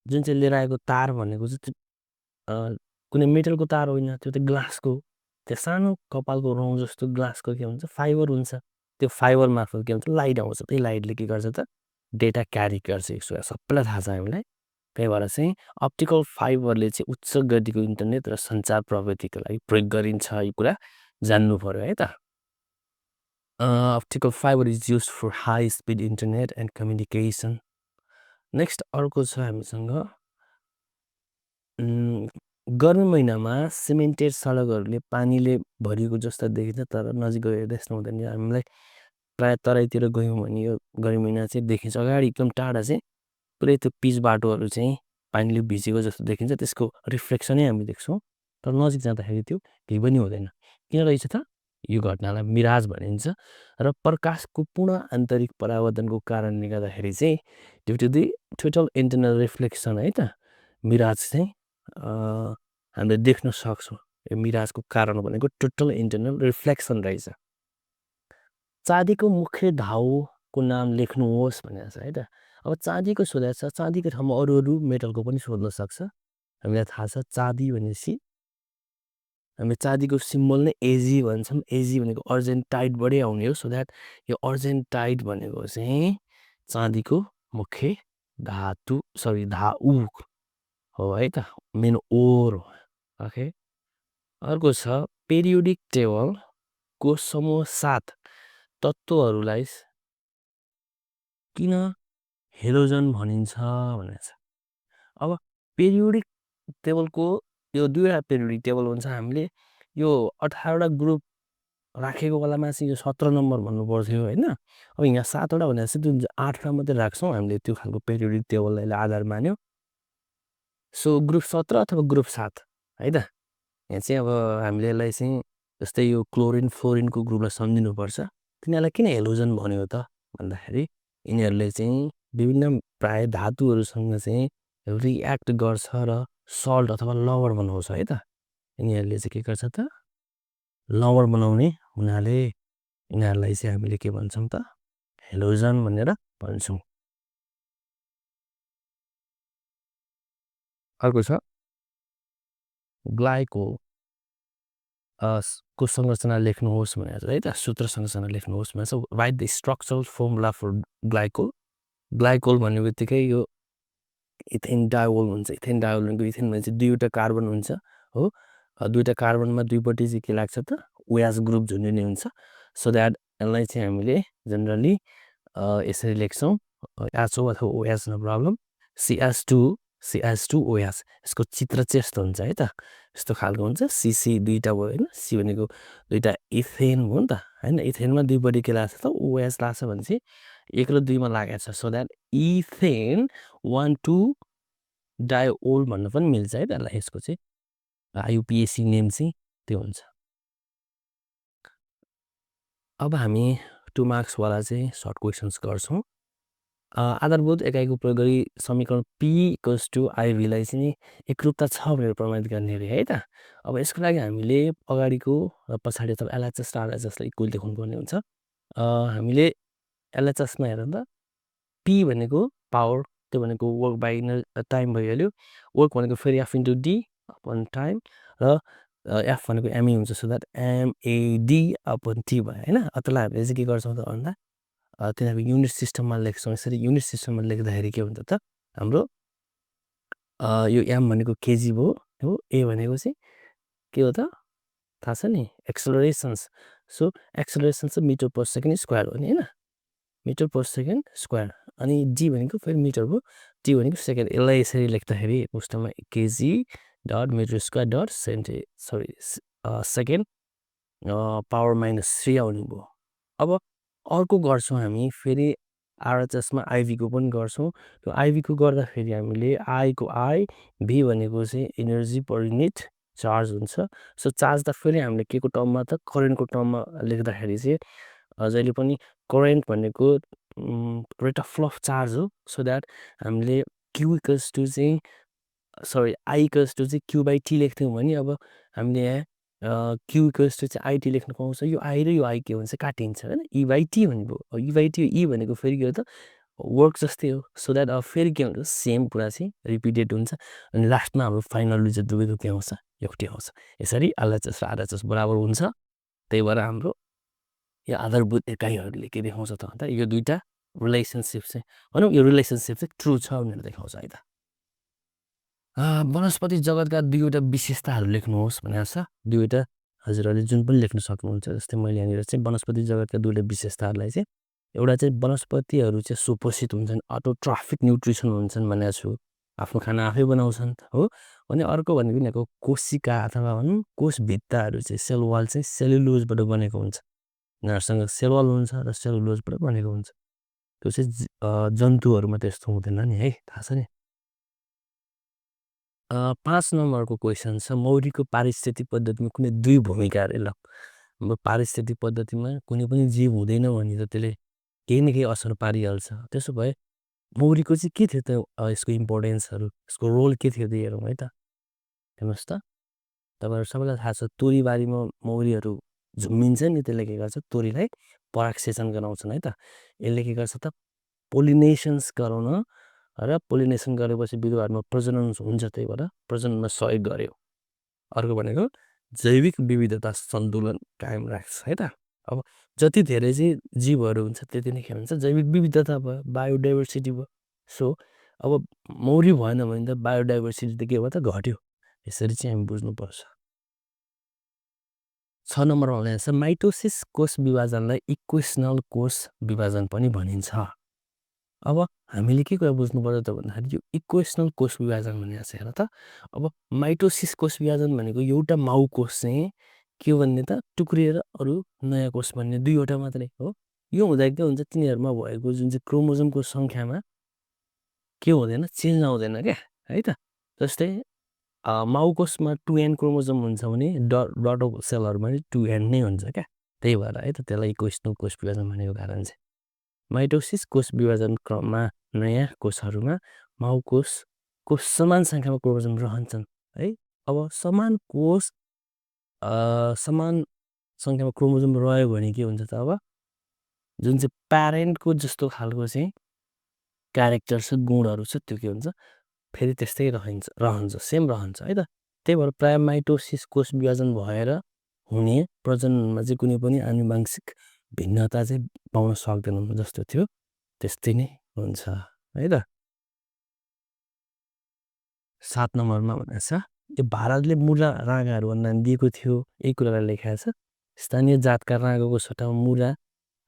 जुन चाहिँ लिएर आएको तार भनेको चाहिँ कुनै मेटलको तार होइन, त्यो त ग्लासको, त्यो सानो कपालको रौँ जस्तो ग्लासको के हुन्छ, फाइबर हुन्छ। त्यो फाइबर मार्फत के हुन्छ, लाइट आउँछ। त्यही लाइटले के गर्छ त, डेटा क्यारी गर्छ यसो सबैलाई थाहा छ हामीलाई। त्यही भएर चाहिँ अप्टिकल फाइबरले चाहिँ उच्च गतिको इन्टरनेट र सञ्चार प्रविधिको लागि प्रयोग गरिन्छ, यो कुरा जान्नु पर्यो है त। Optical fibre is use for high speed internet and communication. Next अर्को छ हामीसँग गर्मी महिनामा सिमेन्टेड सडकहरूले पानीले भरिएको जस्तो देखिन्छ, तर नजिक गएर हेर्दा यस्तो हुँदैन। हामीलाई प्रायः तराईतिर गयौँ भने यो गर्मी महिना चाहिँ देखिन्छ, अगाडि एकदम टाढा चाहिँ पुरै त्यो पिच बाटोहरू चाहिँ पानीले भिजेको जस्तो देखिन्छ, त्यसको रिफ्लेक्सनै हामी देख्छौँ। तर नजिक जाँदाखेरि त्यो केही पनि हुँदैन। किन रहेछ त? यो घटनालाई मिराज भनिन्छ र प्रकाशको पूर्ण आन्तरिक परावर्तनको कारणले गर्दाखेरि चाहिँ due to the total internal reflection है त, मिराज चाहिँ हामीले देख्न सक्छौँ। यो मिराजको कारण भनेको टोटल इन्टरनल रिफ्लेक्सन रहेछ। चाँदीको मुख्य धाउको नाम लेख्नुहोस् भनेको छ है त। अब चाँदीको सोधेको छ, चाँदीको ठाउँमा अरू अरू मेटलको पनि सोध्न सक्छ। हामीलाई थाहा छ चाँदी भनेपछि हामी चाँदीको सिम्बल नै एजी भन्छौँ। एजी भनेको अर्जेन्टाइडबाटै आउने हो। सो द्याट यो अर्जेन्टाइड भनेको चाहिँ चाँदीको मुख्य धातु धाउ हो है त, मेन ओर हो। ओके, अर्को छ पेरियोडिक टेबलको समूह 7 तत्त्वहरूलाई किन हेलोजन भनिन्छ भनेको छ। अब पेरियोडिक टेबलको यो दुईवटा पेरियोडिक टेबल हुन्छ। हामीले यो 18वटा ग्रुप राखेको बेलामा चाहिँ यो 17 नम्बर भन्नु पर्थ्यो होइन। अब यहाँ 7वटा भनेपछि त्यो 8वटा मात्रै राख्छौँ हामीले, त्यो खालको पेरियोडिक टेबललाई आधार मान्यो। सो ग्रुप 17 अथवा ग्रुप 7 है त। यहाँ चाहिँ अब हामीले यसलाई चाहिँ जस्तै यो क्लोरिन फ्लोरिनको ग्रुपलाई सम्झिनुपर्छ। तिनीहरूलाई किन हेलोजन भन्यो त भन्दाखेरि यिनीहरूले चाहिँ विभिन्न प्राय धातुहरूसँग चाहिँ रिएक्ट गर्छ र सल्ट अथवा लवण बनाउँछ है त। यिनीहरूले चाहिँ के गर्छ त, लवण बनाउने हुनाले यिनीहरूलाई चाहिँ हामीले के भन्छौँ त, हेलोजन भनेर भन्छौँ। अर्को छ ग्लाइकोल को संरचना लेख्नुहोस् भनेर छ है त। सूत्र संरचना लेख्नुहोस् भनेर छ। Write the structural formula for glycol. Glycol भन्ने बित्तिकै यो इथेन डायोल हुन्छ। इथेन डायोल भनेको इथेन भने चाहिँ दुईवटा कार्बन हुन्छ हो। दुईवटा कार्बनमा दुईपट्टि चाहिँ के लाग्छ त, ओएच ग्रुप झुन्डिने हुन्छ। सो द्याट यसलाई चाहिँ हामीले जनरली यसरी लेख्छौँ, एचओ अथवा ओएच नो प्रब्लम, CH2OH। यसको चित्र चाहिँ यस्तो हुन्छ है त, यस्तो खालको हुन्छ। सीसी दुईवटा भयो होइन, सी भनेको दुईवटा इथेन हो नि त होइन। इथेनमा दुईपट्टि के लाग्छ त, ओएच लाग्छ भने चाहिँ 1 र 2 मा लागेको छ। सो द्याट इथेन 1,2 डायोल भन्न पनि मिल्छ है त यसलाई। यसको चाहिँ आइयुपिएसी नेम चाहिँ त्यो हुन्छ। अब हामी 2 मार्क्सवाला चाहिँ सर्ट क्वेसन्स गर्छौँ। आधारभूत एकाइको प्रयोग गरी समीकरण P = IV लाई चाहिँ एकरूपता छ भनेर प्रमाणित गर्ने अरे है त। अब यसको लागि हामीले अगाडिको र पछाडि अथवा एलएचएस र आरएचएसलाई इक्वल देखाउनु पर्ने हुन्छ। हामीले एलएचएसमा हेरौँ त, P भनेको पावर, त्यो भनेको वर्क बाई टाइम भइहाल्यो। वर्क भनेको फेरि F * D अपन टाइम र F भनेको ME हुन्छ। सो द्याट MAD/T भयो होइन। त्यसलाई हामीले चाहिँ के गर्छौँ त भन्दा तिनीहरूको युनिट सिस्टममा लेख्छौँ। यसरी युनिट सिस्टममा लेख्दाखेरि के हुन्छ त, हाम्रो यो M भनेको केजी भयो हो। ए भनेको चाहिँ के हो त थाहा छ नि, एक्सलरेसन्स। सो एक्सलरेसन चाहिँ मिटर पर सेकेन्ड स्क्वायर हो नि होइन, मिटर पर सेकेन्ड स्क्वायर। अनि जी भनेको फेरि मिटर भयो, टी भनेको सेकेन्ड। यसलाई यसरी लेख्दाखेरि पुस्तकमा kg/m² सेकेन्ड पावर -3 आउने भयो। अब अर्को गर्छौँ हामी फेरि आरएचएसमा आइभीको पनि गर्छौँ। त्यो आइभीको गर्दाखेरि हामीले आईको आई, भी भनेको चाहिँ इनर्जी पर युनिट चार्ज हुन्छ। सो चार्ज त फेरि हामीले के को टर्ममा त, करेन्टको टर्ममा लेख्दाखेरि चाहिँ जहिले पनि करेन्ट भनेको rate of flow of charge हो। सो द्याट हामीले आई चाहिँ Q/T लेख्थ्यौँ भने अब हामीले यहाँ Q चाहिँ आइटी लेख्नु पाउँछ। यो आई र यो आई के हुन्छ, काटिन्छ होइन, E/T भनेको। E भनेको फेरि के हो त, वर्क जस्तै हो। सो द्याट अब फेरि के हुन्छ, सेम कुरा चाहिँ रिपिटेड हुन्छ। अनि लास्टमा हाम्रो फाइनल रिजल्ट दुवैको के आउँछ, एउटै आउँछ। यसरी एलएचएस र आरएचएस बराबर हुन्छ। त्यही भएर हाम्रो यो आधारभूत एकाइहरूले के देखाउँछ त भन्दा यो दुईवटा रिलेसनसिप चाहिँ भनौँ यो रिलेसनसिप चाहिँ ट्रु छ भनेर देखाउँछ है त। वनस्पति जगतका 2वटा विशेषताहरू लेख्नुहोस् भनेको छ। 2वटा हजुरहरूले जुन पनि लेख्न सक्नुहुन्छ। जस्तै मैले यहाँनिर चाहिँ वनस्पति जगतका 2वटा विशेषताहरूलाई चाहिँ एउटा चाहिँ वनस्पतिहरू चाहिँ सुपोषित हुन्छन्, अटोट्रफिक न्युट्रिसन हुन्छन् भनेको छु। आफ्नो खाना आफै बनाउँछन् हो। अनि अर्को भनेको यिनीहरूको कोशिका अथवा भनौँ कोषभित्ताहरू चाहिँ सेल वाल चाहिँ सेलुलोजबाट बनेको हुन्छ। यिनीहरूसँग सेल वाल हुन्छ र सेलुलोजबाट बनेको हुन्छ। त्यो चाहिँ जन्तुहरूमा त्यस्तो हुँदैन नि है, थाहा छ नि। 5 नम्बरको क्वेसन छ मौरीको पारिस्थितिक पद्धतिमा कुनै 2 भूमिका अरे ल। अब पारिस्थितिक पद्धतिमा कुनै पनि जीव हुँदैन भने त त्यसले केही न केही असर पारिहाल्छ। त्यसो भए मौरीको चाहिँ के थियो त यसको इम्पोर्टेन्सहरू, यसको रोल के थियो त हेरौँ है त। हेर्नुहोस् त, तपाईँहरू सबैलाई थाहा छ तोरीबारीमा मौरीहरू झुम्मिन्छ नि, त्यसले के गर्छ तोरीलाई परागसेचन गराउँछन् है त। यसले के गर्छ त पोलिनेसन्स गराउन र पोलिनेसन गरेपछि बिरुवाहरूमा प्रजनन हुन्छ, त्यही भएर प्रजननमा सहयोग गर्यो। अर्को भनेको जैविक विविधता सन्तुलन कायम राख्छ है त। अब जति धेरै चाहिँ जीवहरू हुन्छ त्यति नै के भन्छ जैविक विविधता भयो, बायोडाइभर्सिटी भयो। सो अब मौरी भएन भने त बायोडाइभर्सिटी त के भयो त घट्यो। यसरी चाहिँ हामी बुझ्नुपर्छ। 6 नम्बरमा भनेको छ माइटोसिस कोष विभाजनलाई इक्वेसनल कोष विभाजन पनि भनिन्छ। अब हामीले के कुरा बुझ्नु पर्यो त भन्दाखेरि यो इक्वेसनल कोष विभाजन भनेको छ हेर त। अब माइटोसिस कोष विभाजन भनेको एउटा माउ कोष चाहिँ के भन्ने त टुक्रिएर अरू नयाँ कोष भन्ने 2वटा मात्रै हो। यो हुँदा के हुन्छ तिनीहरूमा भएको जुन चाहिँ क्रोमोजोमको सङ्ख्यामा के हुँदैन चेन्ज आउँदैन क्या है त। जस्तै माउ कोषमा 2n क्रोमोजोम हुन्छ भने डटर सेलहरूमा पनि 2n नै हुन्छ क्या। त्यही भएर है त त्यसलाई इक्वेसनल कोष विभाजन भनेको कारण चाहिँ माइटोसिस कोष विभाजन क्रममा नयाँ कोषहरूमा माउ कोषको समान सङ्ख्यामा क्रोमोजोम रहन्छन् है। अब समान कोष समान सङ्ख्यामा क्रोमोजोम रह्यो भने के हुन्छ त अब जुन चाहिँ प्यारेन्टको जस्तो खालको चाहिँ क्यारेक्टर छ गुणहरू छ त्यो के हुन्छ फेरि त्यस्तै रहन्छ सेम रहन्छ है त। त्यही भएर प्रायः माइटोसिस कोष विभाजन भएर हुने प्रजननमा चाहिँ कुनै पनि आनुवंशिक भिन्नता चाहिँ पाउन सक्दैनन्, जस्तो थियो त्यस्तै नै हुन्छ है त। 7 नम्बरमा भनेको छ यो भारतले मुरा राँगाहरू अनुदान दिएको थियो, यही कुरालाई लेखाएको छ। स्थानीय जातका राँगाको सट्टामा मुरा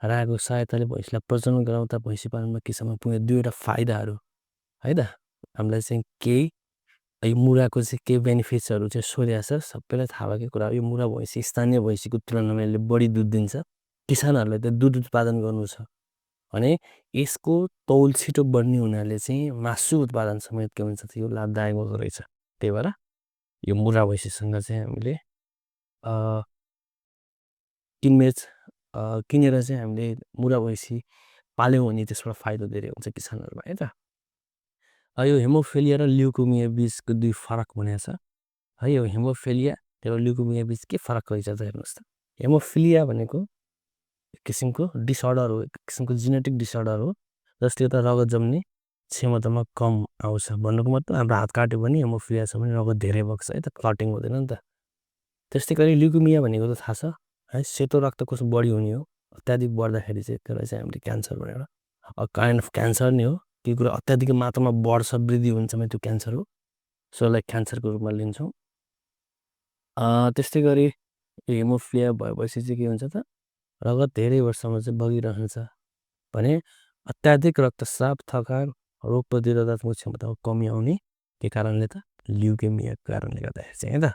राँगाको सहायताले भैँसीलाई प्रजनन गराउँदा भैँसी पालनमा किसानमा पुग्ने 2वटा फाइदाहरू है त। हामीलाई चाहिँ केही यो मुराको चाहिँ केही बेनिफिट्सहरू चाहिँ सोधेको छ। सबैलाई थाहा भएकै कुरा हो यो मुरा भैँसी स्थानीय भैँसीको तुलनामा यसले बढी दुध दिन्छ। किसानहरूलाई त दुध उत्पादन गर्नु छ भने यसको तौल छिटो बढ्ने हुनाले चाहिँ मासु उत्पादन समेत के हुन्छ यो लाभदायक हुँदो रहेछ। त्यही भएर यो मुरा भैँसीसँग चाहिँ हामीले किनेर चाहिँ हामीले मुरा भैँसी पाल्यौँ भने त्यसबाट फाइदा धेरै हुन्छ किसानहरूमा है त। यो हेमोफिलिया र ल्युकोमिया बिचको 2 फरक भनेको छ है। यो हेमोफिलिया र ल्युकोमिया बिच के फरक रहेछ त हेर्नुहोस् त। हेमोफिलिया भनेको एक किसिमको डिसअर्डर हो, एक किसिमको जेनेटिक डिसअर्डर हो जसले गर्दा रगत जम्ने क्षमतामा कम आउँछ। भन्नुको मतलब हाम्रो हात काट्यो भने हेमोफिलिया छ भने रगत धेरै बग्छ है त, क्लटिङ हुँदैन नि त। त्यस्तै गरी ल्युकोमिया भनेको त थाहा छ है, सेतो रक्तकोष बढी हुने हो। अत्याधिक बढ्दाखेरि चाहिँ त्यसलाई चाहिँ हामीले क्यान्सर भनेर काइन्ड अफ क्यान्सर नै हो। केही कुरा अत्याधिक मात्रामा बढ्छ वृद्धि हुन्छ भने त्यो क्यान्सर हो। सो यसलाई क्यान्सरको रूपमा लिन्छौँ। त्यस्तै गरी हेमोफिलिया भएपछि चाहिँ के हुन्छ त रगत धेरै वर्षसम्म चाहिँ बगिरहन्छ भने अत्याधिक रक्तस्राव, थकान, रोग प्रतिरोधात्मक क्षमतामा कमी आउने के कारणले त ल्युकेमियाको कारणले गर्दाखेरि चाहिँ है त।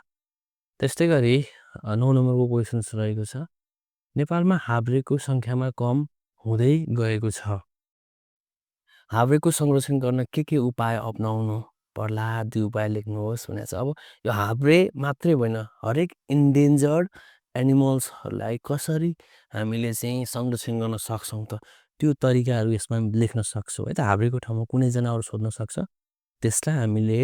त्यस्तै गरी 9 नम्बरको क्वेसन्स रहेको छ नेपालमा हाब्रेको सङ्ख्यामा कम हुँदै गएको छ। हाब्रेको संरक्षण गर्न के उपाय अपनाउनु पर्ला, 2 उपाय लेख्नुहोस् भनेको छ। अब यो हाब्रे मात्रै होइन हरेक इन्डेन्जर्ड एनिमल्सहरूलाई कसरी हामीले चाहिँ संरक्षण गर्न सक्छौँ त त्यो तरिकाहरू यसमा लेख्न सक्छौँ है त। हाब्रेको ठाउँमा कुनै जनावर सोध्न सक्छ त्यसलाई हामीले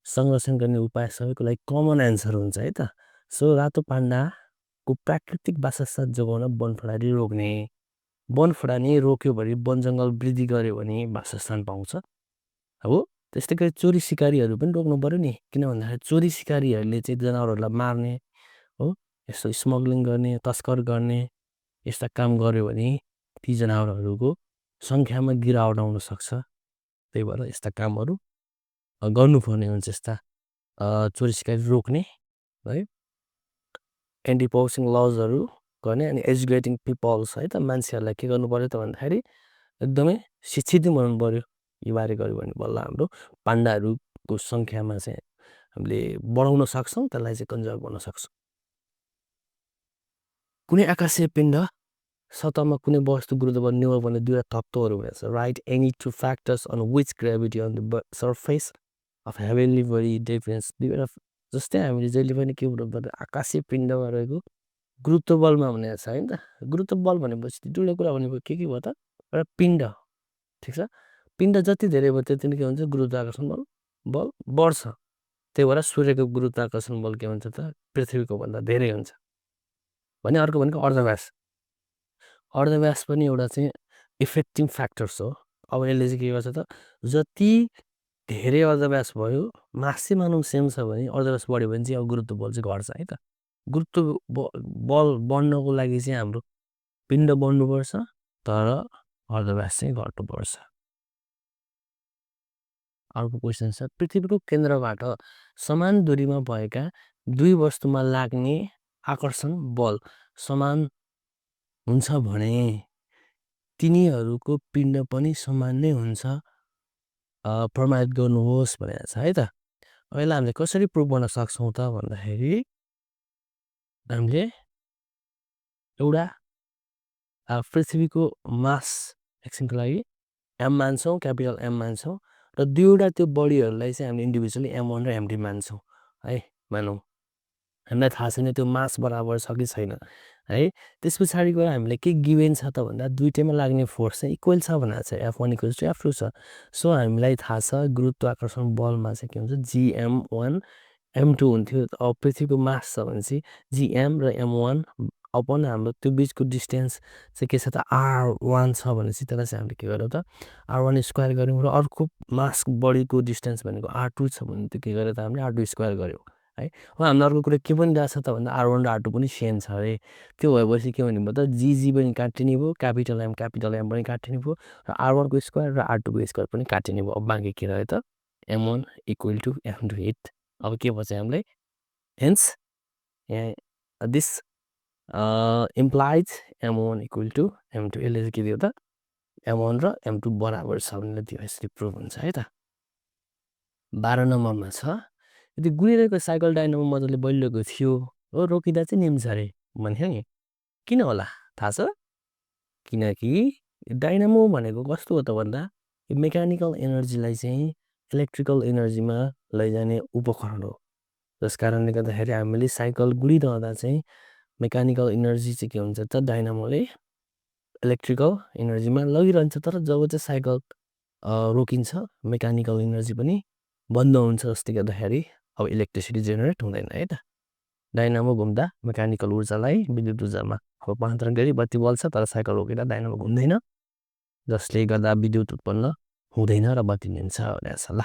संरक्षण गर्ने उपाय सबैको लागि कमन एन्सर हुन्छ है त। सो रातो पाण्डाको प्राकृतिक वासस्थान जोगाउन वनफडारी रोक्ने, वनफडानी रोक्यो भने वन जङ्गल वृद्धि गर्यो भने वासस्थान पाउँछ हो। त्यस्तै गरी चोरी सिकारीहरू पनि रोक्नु पऱ्यो नि, किन भन्दाखेरि चोरी सिकारीहरूले चाहिँ जनावरहरूलाई मार्ने हो, यस्तो स्मग्लिङ गर्ने, तस्कर गर्ने यस्ता काम गर्यो भने ती जनावरहरूको सङ्ख्यामा गिरावट आउन सक्छ। त्यही भएर यस्ता कामहरू गर्नुपर्ने हुन्छ। यस्ता चोरी सिकारी रोक्ने है, एन्टी पोचिङ लजहरू गर्ने अनि एजुकेटिङ पिपल्स है त मान्छेहरूलाई के गर्नु पऱ्यो त भन्दाखेरि एकदमै शिक्षित बनाउनु पऱ्यो। यो बारे गऱ्यो भने बल्ल हाम्रो पाण्डाहरूको सङ्ख्यामा चाहिँ हामीले बढाउन सक्छौँ, त्यसलाई चाहिँ कन्जर्भ गर्न सक्छौँ। कुनै आकाशीय पिण्ड सतहमा कुनै वस्तु गुरुत्व निर्भर पर्ने दुईवटा तत्त्वहरू हुनेछ। Write any two factors on which gravity on the surface of heavenly body difference. दुईवटा जस्तै हामीले जहिले पनि के गर्नु पर्यो, आकाशीय पिण्डमा रहेको गुरुत्व बलमा भनेको छ होइन त। गुरुत्व बल भनेपछि दुईवटा कुरा भनेको के भयो त, एउटा पिण्ड, ठिक छ। पिण्ड जति धेरै भयो त्यति नै के हुन्छ, गुरुत्वाकर्षण बल बढ्छ। त्यही भएर सूर्यको गुरुत्वाकर्षण बल के हुन्छ त, पृथ्वीको भन्दा धेरै हुन्छ भने। अर्को भनेको अर्धव्यास। अर्धव्यास पनि एउटा चाहिँ इफेक्टिङ फ्याक्टर्स हो। अब यसले चाहिँ के गर्छ त, जति धेरै अर्धव्यास भयो, मास चाहिँ मानौँ सेम छ भने अर्धव्यास बढ्यो भने चाहिँ अब गुरुत्व बल चाहिँ घट्छ है त। गुरुत्व बल बढ्नको लागि चाहिँ हाम्रो पिण्ड बढ्नुपर्छ, तर अर्धव्यास चाहिँ घट्नुपर्छ। अर्को क्वेसन छ, पृथ्वीको केन्द्रबाट समान दूरीमा भएका दुई वस्तुमा लाग्ने आकर्षण बल समान हुन्छ भने तिनीहरूको पिण्ड पनि समान नै हुन्छ प्रमाणित गर्नुहोस् भनेको छ है त। अब यसलाई हामीले कसरी प्रुभ गर्न सक्छौँ त भन्दाखेरि हामीले एउटा पृथ्वीको मास एकछिनको लागि एम मान्छौँ, क्यापिटल एम मान्छौँ, र दुईवटा त्यो बडीहरूलाई चाहिँ हामीले इन्डिभिजुअली M1 र M2 मान्छौँ है। मानौँ हामीलाई थाहा छैन त्यो मास बराबर छ कि छैन है। त्यस पछाडि गएर हामीले के गिभेन छ त भन्दा दुइटैमा लाग्ने फोर्स चाहिँ इक्वल छ भनेको छ, F1 = F2 छ। सो हामीलाई थाहा छ गुरुत्वाकर्षण बलमा चाहिँ के हुन्छ, GM1 M2 हुन्थ्यो। अब पृथ्वीको मास छ भने चाहिँ GM र M1 अपन हाम्रो त्यो बिचको डिस्टेन्स चाहिँ के छ त, R1 छ भने चाहिँ त्यसलाई चाहिँ हामीले के गर्यौँ त, R1 स्क्वायर गऱ्यौँ। र अर्को मास बडीको डिस्टेन्स भनेको R2 छ भने त्यो के गर्यो त, हामीले R2 स्क्वायर गऱ्यौँ है। अब हामीले अर्को कुरा के पनि दिएको छ त भन्दा R1 र R2 पनि सेम छ अरे। त्यो भएपछि के भन्ने भयो त, GG पनि काटिने भयो, क्यापिटल M पनि काटिने भयो, र R1 को स्क्वायर र R2 को स्क्वायर पनि काटिने भयो। अब बाँकी के रह्यो त, M1 = M2 हिट। अब के भन्छ हामीलाई, hence this implies M1 = M2। यसले चाहिँ के दियो त, M1 र M2 बराबर छ भनेर दियो। यसरी प्रुभ हुन्छ है त। 12 नम्बरमा छ, यदि गुडिरहेको साइकल डाइनामो मजाले बलिरहेको थियो हो, रोकिँदा चाहिँ निम्छ अरे भन्थ्यो नि, किन होला थाहा छ? किनकि डाइनामो भनेको कस्तो हो त भन्दा मेकानिकल एनर्जीलाई चाहिँ इलेक्ट्रिकल एनर्जीमा लैजाने उपकरण हो। जस कारणले गर्दाखेरि हामीले साइकल गुडिरहँदा चाहिँ मेकानिकल एनर्जी चाहिँ के हुन्छ त, डाइनामोले इलेक्ट्रिकल एनर्जीमा लगिरहन्छ। तर जब चाहिँ साइकल रोकिन्छ, मेकानिकल एनर्जी पनि बन्द हुन्छ, जसले गर्दाखेरि अब इलेक्ट्रिसिटी जेनेरेट हुँदैन है त। डाइनामो घुम्दा मेकानिकल ऊर्जालाई विद्युत ऊर्जामा रूपान्तरण गरी बत्ती बल्छ, तर साइकल रोकिँदा डाइनामो घुम्दैन, जसले गर्दा विद्युत उत्पन्न हुँदैन र बत्ती निन्छ भनेको छ। ल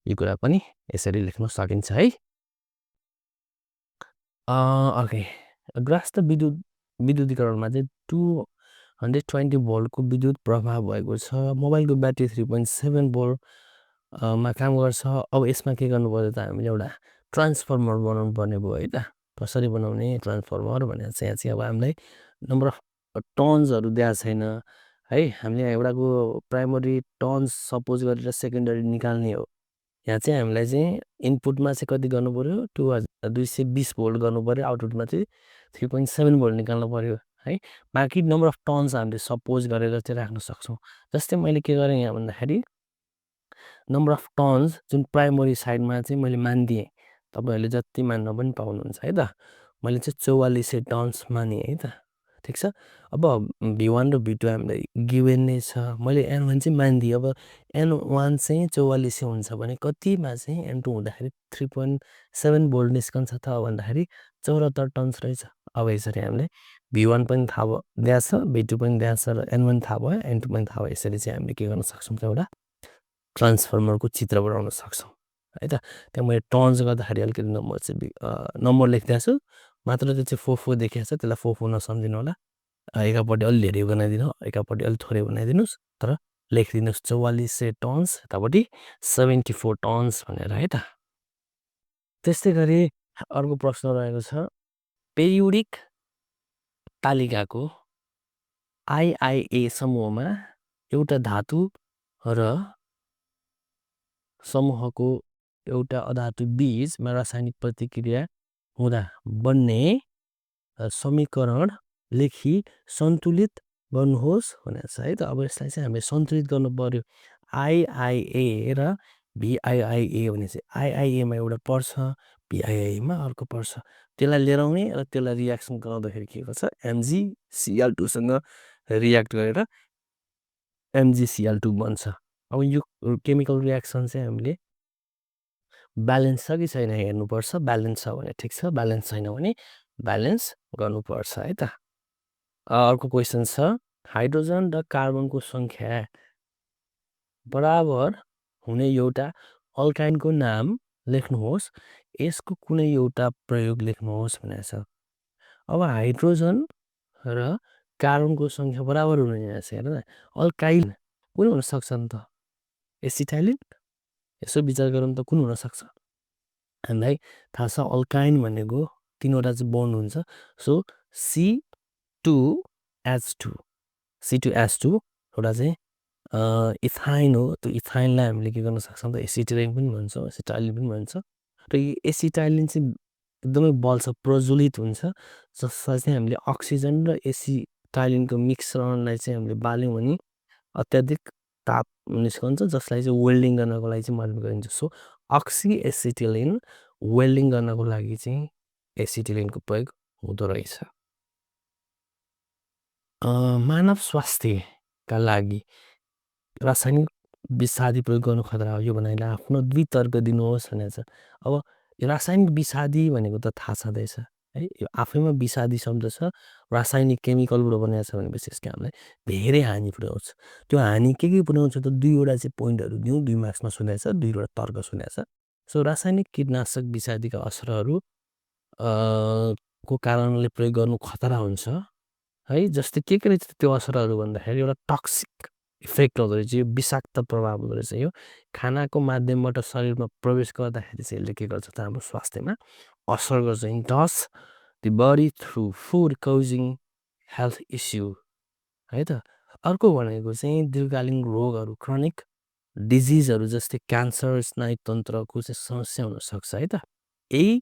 यो कुरा पनि यसरी लेख्न सकिन्छ है। अर्कै ग्रास त विद्युतीकरणमा चाहिँ 220 भोल्टको विद्युत प्रवाह भएको छ। मोबाइलको ब्याट्री 3.7 भोल्ट मा काम गर्छ। अब यसमा के गर्नु पर्यो त, हामीले एउटा ट्रान्सफर्मर बनाउनु पर्ने भयो है त। कसरी बनाउने ट्रान्सफर्मर भनेर चाहिँ अब हामीलाई नम्बर अफ टर्न्सहरू दिएको छैन है। हामीले एउटाको प्राइमरी टर्न्स सपोज गरेर सेकेन्डरी निकाल्ने हो। यहाँ चाहिँ हामीलाई चाहिँ इनपुटमा चाहिँ कति गर्नु पऱ्यो, 220 भोल्ट गर्नु पऱ्यो, आउटपुटमा चाहिँ 3.7 भोल्ट निकाल्नु पऱ्यो है। बाँकी नम्बर अफ टर्न्स हामीले सपोज गरेर चाहिँ राख्न सक्छौँ। जस्तै मैले के गरेँ यहाँ भन्दाखेरि नम्बर अफ टर्न्स जुन प्राइमरी साइडमा चाहिँ मैले मानिदिएँ, तपाईँहरूले जति मान्न पनि पाउनुहुन्छ है त। मैले चाहिँ 4400 टर्न्स मानेँ है त, ठिक छ। अब V1 र V2 हामीलाई गिभेन नै छ, मैले N1 चाहिँ मानिदिएँ। अब N1 चाहिँ 4400 हुन्छ भने कतिमा चाहिँ N2 हुँदाखेरि 3.7 भोल्ट निस्कन्छ त भन्दाखेरि 74 टर्न्स रहेछ। अब यसरी हामीले V1 पनि थाहा दिएको छ, V2 पनि दिएको छ, र N1 थाहा भयो, N2 पनि थाहा भयो। यसरी चाहिँ हामीले के गर्न सक्छौँ त, एउटा ट्रान्सफर्मरको चित्र बनाउन सक्छौँ है त। त्यहाँ मैले टर्न्स गर्दाखेरि अलिकति नम्बर लेखिदिएको छु, मात्र त्यो चाहिँ 44 देखिएको छ, त्यसलाई 44 नसम्झिनु होला। एकापट्टि अलि धेरै बनाइदिनु, एकापट्टि अलि थोरै बनाइदिनुहोस्, तर लेखिदिनुहोस् 4400 टन्स, यतापट्टि 74 टन्स भनेर है त। त्यस्तै गरी अर्को प्रश्न रहेको छ, पेरियोडिक तालिकाको आइआइए समूहमा एउटा धातु र समूहको एउटा अधातु बीचमा रासायनिक प्रतिक्रिया हुँदा बन्ने समीकरण लेखी सन्तुलित गर्नुहोस् भनेको छ है त। अब यसलाई चाहिँ हामीले सन्तुलित गर्नु पर्यो। आइआइए र भिआइआइए भने चाहिँ आइआइएमा एउटा पर्छ, भिआइआइएमा अर्को पर्छ। त्यसलाई लिएर आउने र त्यसलाई रियाक्सन गराउँदाखेरि के गर्छ, एमजिसिएल2सँग रियाक्ट गरेर एमजिसिएल2 बन्छ। अब यो केमिकल रियाक्सन चाहिँ हामीले ब्यालेन्स छ कि छैन हेर्नुपर्छ। ब्यालेन्स छ भने ठिक छ, ब्यालेन्स छैन भने ब्यालेन्स गर्नुपर्छ है त। अर्को क्वेसन छ, हाइड्रोजन र कार्बनको सङ्ख्या बराबर हुने एउटा अल्काइनको नाम लेख्नुहोस्, यसको कुनै एउटा प्रयोग लेख्नुहोस् भनेको छ। अब हाइड्रोजन र कार्बनको सङ्ख्या बराबर हुने छ, हेर न, अल्काइल कुन हुनसक्छ नि त, एसिटाइलिन। यसो विचार गरौँ त कुन हुनसक्छ। हामीलाई थाहा छ अल्काइन भनेको 3वटा चाहिँ बन्ड हुन्छ। सो C2H2 एउटा चाहिँ इथाइन हो। त्यो इथाइनलाई हामीले के गर्न सक्छौँ त, एसिटाइलिन पनि भन्छौँ, एसिटाइलिन पनि भन्छ। र यो एसिटाइलिन चाहिँ एकदमै बल्छ, प्रज्वलित हुन्छ, जसलाई चाहिँ हामीले अक्सिजन र एसिटाइलिनको मिश्रणलाई चाहिँ हामीले बाल्यौँ भने अत्याधिक ताप निस्कन्छ, जसलाई चाहिँ वेल्डिङ गर्नको लागि चाहिँ मद्दत गरिन्छ। सो अक्सी एसिटिलिन वेल्डिङ गर्नको लागि चाहिँ एसिटिलिनको प्रयोग हुँदो रहेछ। मानव स्वास्थ्यका लागि रासायनिक विषादी प्रयोग गर्नु खतरा हो, यो बनाइले आफ्नो द्वितर्क दिनुहोस् भनेको छ। अब यो रासायनिक विषादी भनेको त थाहा छँदैछ है, यो आफैमा विषादी शब्द छ, रासायनिक केमिकलबाट बनाएको छ भनेपछि यसले हामीलाई धेरै हानि पुर्याउँछ। त्यो हानि के पुर्याउँछ त, 2वटा चाहिँ पोइन्टहरू दिउँ, 2 मार्क्समा सुनेको छ, 2वटा तर्क सुनेको छ। सो रासायनिक कीटनाशक विषादीका असरहरू को कारणले प्रयोग गर्नु खतरा हुन्छ है। जस्तै के रहेछ त्यो असरहरू भन्दाखेरि, एउटा टक्सिक इफेक्ट हुँदो रहेछ, यो विषाक्त प्रभाव हुँदो रहेछ। यो खानाको माध्यमबाट शरीरमा प्रवेश गर्दाखेरि चाहिँ यसले के गर्छ त, हाम्रो स्वास्थ्यमा असर गर्छ। Does the body through food causing health issue है त। अर्को भनेको चाहिँ दीर्घकालीन रोगहरू, क्रोनिक डिजिजहरू जस्तै क्यान्सर, स्नायुतन्त्रको चाहिँ समस्या हुनसक्छ है त। यही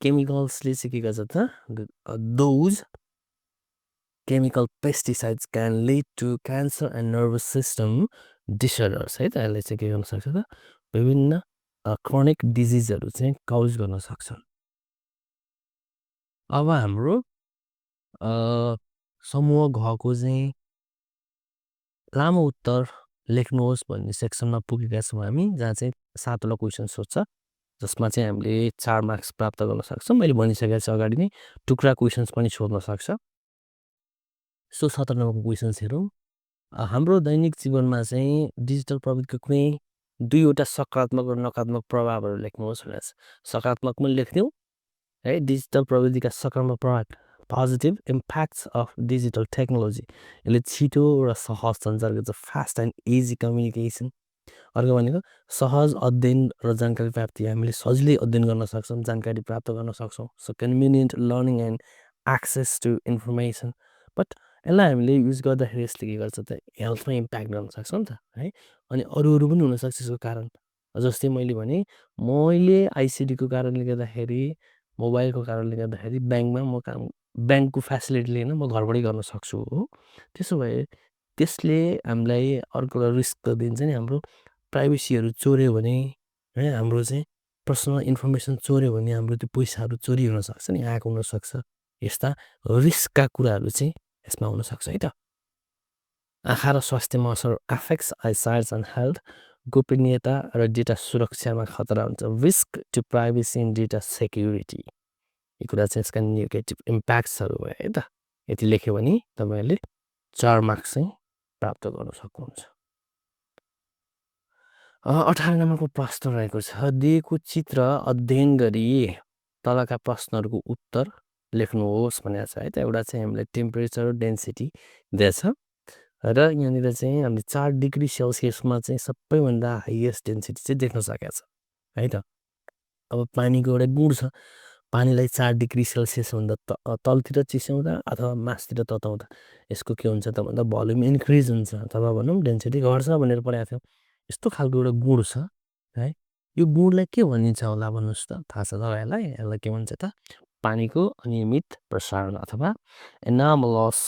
केमिकल्सले चाहिँ के गर्छ त, those chemical pesticides can lead to cancer and nervous system disorders है त। यसले चाहिँ के गर्न सक्छ त, विभिन्न क्रोनिक डिजिजहरू चाहिँ काउज गर्न सक्छ। अब हाम्रो समूह घको चाहिँ लामो उत्तर लेख्नुहोस् भन्ने सेक्सनमा पुगेका छौँ हामी, जहाँ चाहिँ 7वटा क्वेसन सोध्छ, जसमा चाहिँ हामीले 4 मार्क्स प्राप्त गर्न सक्छौँ। मैले भनिसकेको छु अगाडि नै, टुक्रा क्वेसन्स पनि सोध्न सक्छ। सो 17 नम्बरको क्वेसन्स हेरौँ। हाम्रो दैनिक जीवनमा चाहिँ डिजिटल प्रविधिको कुनै 2वटा सकारात्मक र नकारात्मक प्रभावहरू लेख्नुहोस् भनेको छ। सकारात्मक पनि लेख्थ्यौँ है, डिजिटल प्रविधिका सकारात्मक प्रभाव, positive impacts of digital technology, यसले छिटो र सहज सञ्चार गर्छ, फास्ट एन्ड इजी कम्युनिकेसन। अर्को भनेको सहज अध्ययन र जानकारी प्राप्ति, हामीले सजिलै अध्ययन गर्न सक्छौँ, जानकारी प्राप्त गर्न सक्छौँ। So convenient learning and access to information. But यसलाई हामीले युज गर्दाखेरि यसले के गर्छ त, हेल्थमा इम्प्याक्ट गर्न सक्छ नि त है। अनि अरू पनि हुनसक्छ यसको कारण, जस्तै मैले भने, मैले आइसिडीको कारणले गर्दाखेरि, मोबाइलको कारणले गर्दाखेरि ब्याङ्कमा म काम, ब्याङ्कको फेसिलिटी लिएर म घरबाटै गर्न सक्छु हो। त्यसो भए त्यसले हामीलाई अर्को रिस्क त दिन्छ नि, हाम्रो प्राइभेसीहरू चोर्यो भने है, हाम्रो चाहिँ पर्सनल इन्फर्मेसन चोर्यो भने हाम्रो त्यो पैसाहरू चोरी हुनसक्छ नि, ह्याक हुनसक्छ। यस्ता रिस्कका कुराहरू चाहिँ यसमा हुनसक्छ है त। आँखा र स्वास्थ्यमा असर, एफेक्ट्स आइसाइट्स एन्ड हेल्थ, गोपनीयता र डेटा सुरक्षामा खतरा हुन्छ, risk to privacy and data security. यो कुरा चाहिँ यसका नेगेटिभ इम्प्याक्ट्सहरू भयो है त। यति लेख्यो भने तपाईँहरूले 4 मार्क्स चाहिँ प्राप्त गर्न सक्नुहुन्छ। 18 नम्बरको प्रश्न रहेको छ, दिएको चित्र अध्ययन गरी तलका प्रश्नहरूको उत्तर लेख्नुहोस् भनेको छ है त। एउटा चाहिँ हामीलाई टेम्परेचर डेन्सिटी दिएछ र यहाँनिर चाहिँ हामीले 4 डिग्री सेल्सियसमा चाहिँ सबैभन्दा हाइएस्ट डेन्सिटी चाहिँ देख्न सकेको छ है त। अब पानीको एउटा गुण छ, पानीलाई 4 डिग्री सेल्सियसभन्दा तलतिर चिस्याउँदा अथवा मासतिर तताउँदा यसको के हुन्छ त भन्दा भोल्युम इन्क्रिज हुन्छ अथवा भनौँ डेन्सिटी घट्छ भनेर पढाएको थियो। यस्तो खालको एउटा गुण छ है। यो गुणलाई के भनिन्छ होला भन्नुहोस् त, थाहा छ तपाईँहरूलाई? यसलाई के भन्छ त? पानीको अनियमित प्रसारण अथवा एनामलस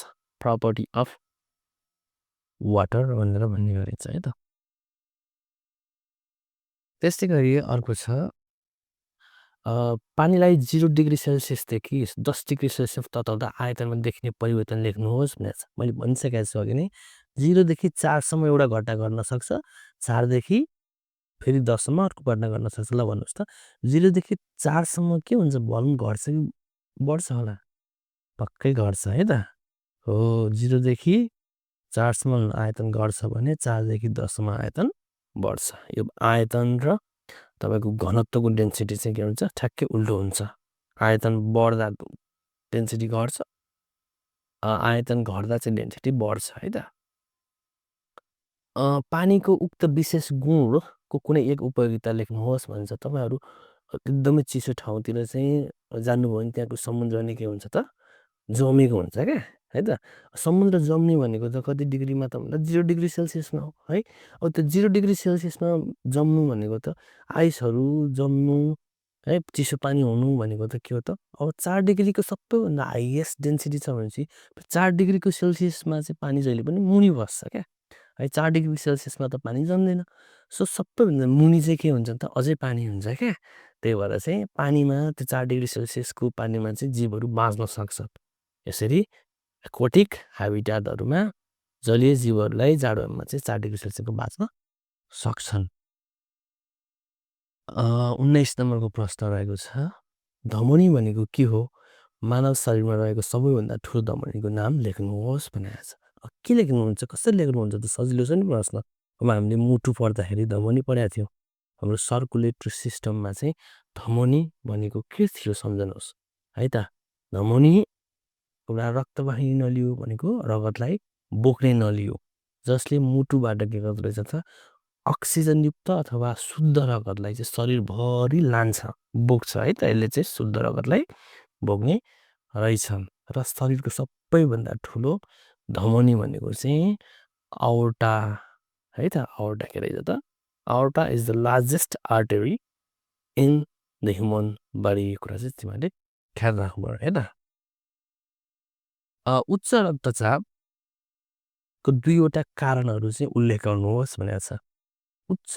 प्रपर्टी अफ वाटर भनेर भन्ने गरिन्छ है त। त्यस्तै गरी अर्को छ पानीलाई 0 डिग्री सेल्सियसदेखि 10 डिग्री सेल्सियस तताउँदा आयतनमा देखिने परिवर्तन लेख्नुहोस् भनेको छ। मैले भनिसकेको छु अघि नै 0 देखि 4 सम्म एउटा घटना गर्न सक्छ, 4 देखि फेरि 10 सम्म अर्को घटना गर्न सक्छ। ल भन्नुहोस् त 0 देखि 4 सम्म के हुन्छ? भोल्युम घट्छ कि बढ्छ होला? पक्कै घट्छ है त। हो 0 देखि 4 सम्म आयतन घट्छ भने 4 देखि 10 सम्म आयतन बढ्छ। यो आयतन र तपाईँको घनत्वको डेन्सिटी चाहिँ के हुन्छ? ठ्याक्कै उल्टो हुन्छ। आयतन बढ्दा डेन्सिटी घट्छ, आयतन घट्दा चाहिँ डेन्सिटी बढ्छ है त। पानीको उक्त विशेष गुणको कुनै एक उपयोगिता लेख्नुहोस् भन्छ। तपाईँहरू एकदमै चिसो ठाउँतिर चाहिँ जानुभयो भने त्यहाँको समुद्र नै के हुन्छ त? जमेको हुन्छ क्या है त। समुद्र जम्ने भनेको त कति डिग्रीमा त भन्दा 0 डिग्री सेल्सियसमा हो है। अब त्यो 0 डिग्री सेल्सियसमा जम्नु भनेको त आइसहरू जम्नु है, चिसो पानी हुनु भनेको त के हो त? अब 4 डिग्रीको सबैभन्दा हाइएस्ट डेन्सिटी छ भनेपछि 4 डिग्रीको सेल्सियसमा चाहिँ पानी जहिले पनि मुनि बस्छ क्या है। 4 डिग्री सेल्सियसमा त पानी जम्दैन। सो सबैभन्दा मुनि चाहिँ के हुन्छ त? अझै पानी हुन्छ क्या। त्यही भएर चाहिँ पानीमा त्यो 4 डिग्री सेल्सियसको पानीमा चाहिँ जीवहरू बाँच्न सक्छ। यसरी एक्वाटिक ह्याबिट्याटहरूमा जलीय जीवहरूलाई जाडोमा चाहिँ 4 डिग्री सेल्सियसको बाँच्न सक्छन्। 19 नम्बरको प्रश्न रहेको छ, धमनी भनेको के हो? मानव शरीरमा रहेको सबैभन्दा ठुलो धमनीको नाम लेख्नुहोस् भनेको छ। के लेख्नुहुन्छ? कसरी लेख्नुहुन्छ त? सजिलो छ नि प्रश्न। अब हामीले मुटु पढ्दाखेरि धमनी पढाएको थियो। हाम्रो सर्कुलेटरी सिस्टममा चाहिँ धमनी भनेको के थियो सम्झनुहोस् है त। धमनी एउटा रक्तवाहिनी नली हो भनेको रगतलाई बोक्ने नली हो, जसले मुटुबाट के गर्दो रहेछ त? अक्सिजनयुक्त अथवा शुद्ध रगतलाई चाहिँ शरीरभरि लान्छ, बोक्छ है त। यसले चाहिँ शुद्ध रगतलाई बोक्ने रहेछ। र शरीरको सबैभन्दा ठुलो धमनी भनेको चाहिँ आओर्टा है त। आओर्टा के रहेछ त? Aorta is the largest artery in the human body. यो कुरा चाहिँ तिमीहरूले ख्याल राख्नु पर्यो है त। उच्च रक्तचापको 2वटा कारणहरू चाहिँ उल्लेख गर्नुहोस् भनेको छ। उच्च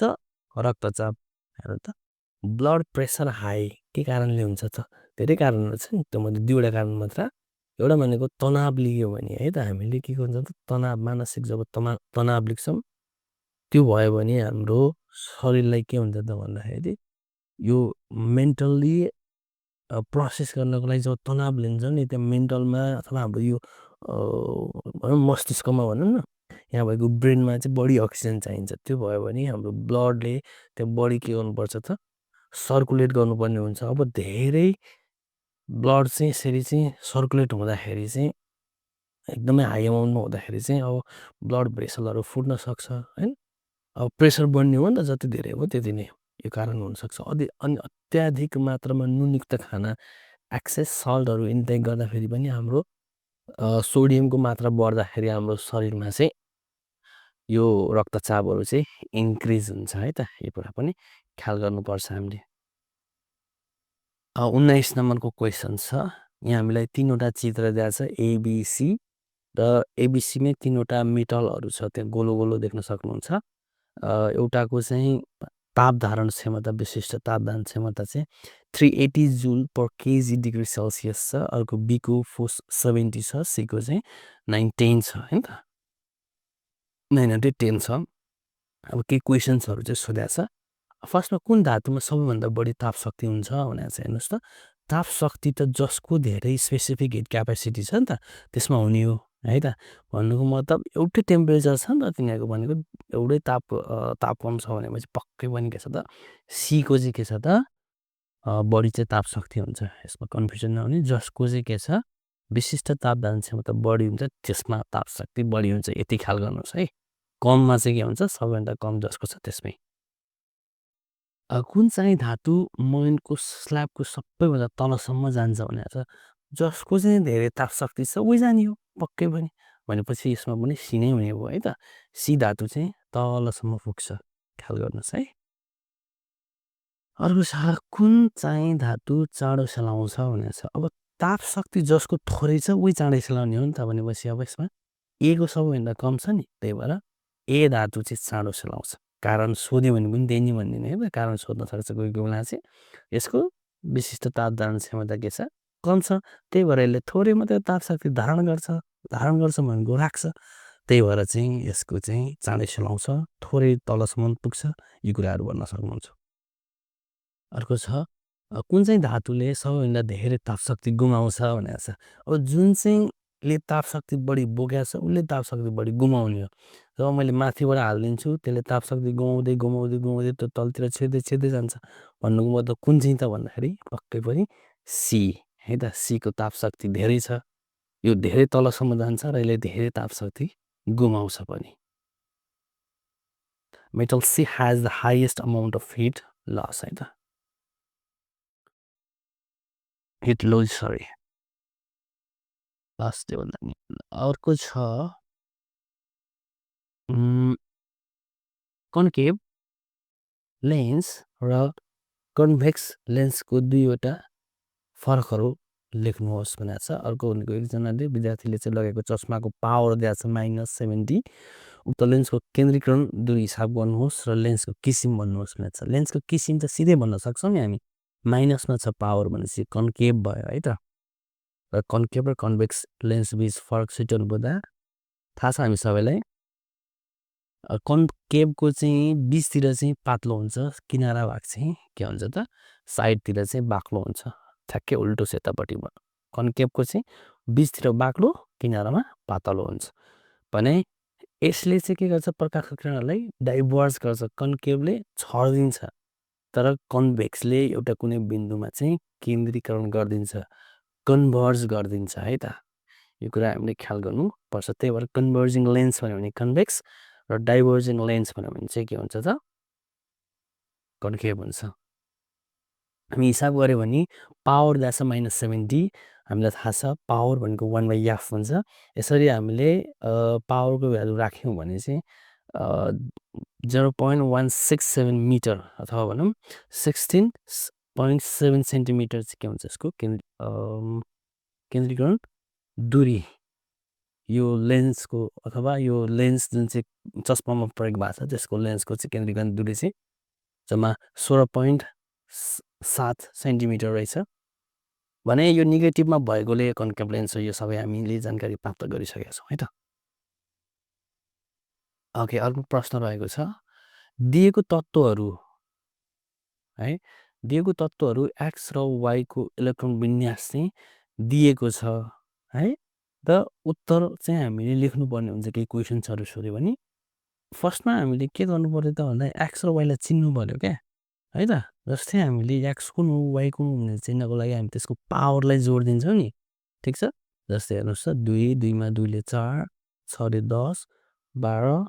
रक्तचाप हेर्नु त, ब्लड प्रेसर हाई के कारणले हुन्छ त? धेरै कारणहरू छ नि, त्योमध्ये 2वटा कारण मात्र। एउटा भनेको तनाव लियो भने है त, हामीले के गर्छ त? तनाव, मानसिक जब तनाव लिन्छौँ त्यो भयो भने हाम्रो शरीरलाई के हुन्छ त भन्दाखेरि यो मेन्टल्ली प्रोसेस गर्नको लागि जब तनाव लिन्छ नि, त्यो मेन्टलमा अथवा हाम्रो यो भनौँ मस्तिष्कमा भनौँ न, यहाँ भएको ब्रेनमा चाहिँ बढी अक्सिजन चाहिन्छ। त्यो भयो भने हाम्रो ब्लडले त्यो बढी के गर्नुपर्छ त? सर्कुलेट गर्नुपर्ने हुन्छ। अब धेरै ब्लड चाहिँ यसरी चाहिँ सर्कुलेट हुँदाखेरि चाहिँ एकदमै हाई अमाउन्टमा हुँदाखेरि चाहिँ अब ब्लड भेसलहरू फुट्न सक्छ होइन। अब प्रेसर बढ्ने हो नि त, जति धेरै हो त्यति नै यो कारण हुनसक्छ। अनि अत्याधिक मात्रामा नुनयुक्त खाना, एक्सेस सल्टहरू इन्टेक गर्दाखेरि पनि हाम्रो सोडियमको मात्रा बढ्दाखेरि हाम्रो शरीरमा चाहिँ यो रक्तचापहरू चाहिँ इन्क्रिज हुन्छ है त। यो कुरा पनि ख्याल गर्नुपर्छ हामीले। 19 नम्बरको क्वेसन छ, यहाँ हामीलाई 3वटा चित्र दिएको छ एबिसी र एबिसीमै 3वटा मेटलहरू छ, त्यहाँ गोलो गोलो देख्न सक्नुहुन्छ। एउटाको चाहिँ ताप धारण क्षमता, विशिष्ट ताप धारण क्षमता चाहिँ 380 जुल पर केजी डिग्री सेल्सियस छ। अर्को बीको 470 छ, सीको चाहिँ 910 छ होइन त, 910 छ। अब केही क्वेसन्सहरू चाहिँ सोधेको छ। फर्स्टमा कुन धातुमा सबैभन्दा बढी ताप शक्ति हुन्छ भनेको छ। हेर्नुहोस् त, ताप शक्ति त जसको धेरै स्पेसिफिक हिट क्यापेसिटी छ नि त त्यसमा हुने हो है त। भन्नुको मतलब एउटै टेम्परेचर छ नि त तिनीहरूको, भनेको एउटै तापक्रम छ भनेपछि पक्कै पनि के छ त? सीको चाहिँ के छ त? बढी चाहिँ ताप शक्ति हुन्छ यसमा कन्फ्युजन नहुने जसको चाहिँ के छ विशिष्ट ताप धारण क्षमता बढी हुन्छ त्यसमा ताप शक्ति बढी हुन्छ यति ख्याल गर्नुहोस् है कममा चाहिँ के हुन्छ सबैभन्दा कम जसको छ त्यसमै कुन चाहिँ धातु मोइनको स्ल्याबको सबैभन्दा तलसम्म जान्छ भनेर छ जसको चाहिँ धेरै ताप शक्ति छ उही जाने हो पक्कै पनि भनेपछि यसमा पनि सी नै हुने भयो है त सी धातु चाहिँ तलसम्म पुग्छ ख्याल गर्नुहोस् है अर्को छ कुन चाहिँ धातु चाँडो सेलाउँछ भनेर छ अब ताप शक्ति जसको थोरै छ उही चाँडै सेलाउने हो नि त भनेपछि अब यसमा ए को सबैभन्दा कम छ नि त्यही भएर ए धातु चाहिँ चाँडो सेलाउँछ कारण सोध्यो भने पनि त्यही नि भनिदिने है त कारण सोध्न सक्छ कोही कोही बेला चाहिँ यसको विशिष्ट ताप धारण क्षमता के छ कम छ त्यही भएर यसले थोरै मात्रै ताप शक्ति धारण गर्छ भनेको राख्छ त्यही भएर चाहिँ यसको चाहिँ चाँडै सेलाउँछ थोरै तलसम्म पुग्छ यो कुराहरू भन्न सक्नुहुन्छ अर्को छ कुन चाहिँ धातुले सबैभन्दा धेरै ताप शक्ति गुमाउँछ भनेर छ अब जुन चाहिँ ले ताप शक्ति बढी बोकेको छ उसले ताप शक्ति बढी गुमाउने हो जब मैले माथिबाट हालिदिन्छु त्यसले ताप शक्ति गुमाउँदै त्यो तलतिर छिर्दै जान्छ भन्नुको मतलब कुन चाहिँ त भन्दाखेरि पक्कै पनि सी है त सीको ताप शक्ति धेरै छ यो धेरै तलसम्म जान्छ र यसले धेरै ताप शक्ति गुमाउँछ पनि metal C has the highest amount of heat loss है त हिट लोज सरी लास्ट त्योभन्दा नि अर्को छ कन्केभ लेन्स र कन्भेक्स लेन्सको दुईवटा फरकहरू लेख्नुहोस् भनेको छ अर्को भनेको एकजनाले विद्यार्थीले चाहिँ लगेको चस्माको पावर दिएको छ -70 उक्त लेन्सको केन्द्रीकरण दूरी हिसाब गर्नुहोस् र लेन्सको किसिम भन्नुहोस् भनेको छ लेन्सको किसिम त सिधै भन्न सक्छौँ नि हामी माइनसमा छ पावर भनेपछि कन्केभ भयो है त र कन्केभ र कन्भेक्स लेन्स बिच फरक सिटन बुझ्दा थाहा छ हामी सबैलाई कन्केभको चाहिँ बिचतिर चाहिँ पातलो हुन्छ किनारा भाग चाहिँ के हुन्छ त साइडतिर चाहिँ बाक्लो हुन्छ ठ्याक्कै उल्टो सेतापट्टिमा कन्केभको चाहिँ बिचतिर बाक्लो किनारामा पातलो हुन्छ भने यसले चाहिँ के गर्छ प्रकाशको किरणलाई डाइभर्ज गर्छ कन्केभले छरिदिन्छ तर कन्भेक्सले एउटा कुनै बिन्दुमा चाहिँ केन्द्रीकरण गरिदिन्छ कन्भर्ज गरिदिन्छ है त यो कुरा हामीले ख्याल गर्नुपर्छ त्यही भएर कन्भर्जिङ लेन्स भन्यो भने कन्भेक्स र डाइभर्जिङ लेन्स भन्यो भने चाहिँ के हुन्छ त कन्केभ हुन्छ हामी हिसाब गऱ्यो भने पावर दिएको छ -70 हामीलाई थाहा छ पावर भनेको 1/f हुन्छ यसरी हामीले पावरको भ्यालु राख्यौँ भने चाहिँ 0.167 मिटर अथवा भनौँ 16.7 सेन्टिमिटर चाहिँ के हुन्छ यसको केन्द्रीकरण दूरी यो लेन्सको अथवा यो लेन्स जुन चाहिँ चस्मामा प्रयोग भएको छ त्यसको लेन्सको चाहिँ केन्द्रीकरण दूरी चाहिँ जम्मा 16.7 सेन्टिमिटर रहेछ भने यो नेगेटिभमा भएकोले कन्केभ लेन्स हो यो सबै हामीले जानकारी प्राप्त गरिसकेका छौँ है त ओके अर्को प्रश्न रहेको छ दिएको तत्त्वहरू है दिएको तत्त्वहरू एक्स र वाईको इलेक्ट्रोन विन्यास चाहिँ दिएको छ है र उत्तर चाहिँ हामीले लेख्नुपर्ने हुन्छ केही क्वेसन्सहरू सोध्यो भने फर्स्टमा हामीले के गर्नु पर्यो त भन्दा एक्स र वाईलाई चिन्नु पर्यो क्या है त जस्तै हामीले एक्स कुन हो वाई कुन हो भनेर चिन्नको लागि हामी त्यसको पावरलाई जोड दिन्छौँ नि ठिक छ जस्तै हेर्नुहोस् त 2 मा 2ले 4 6ले 10 12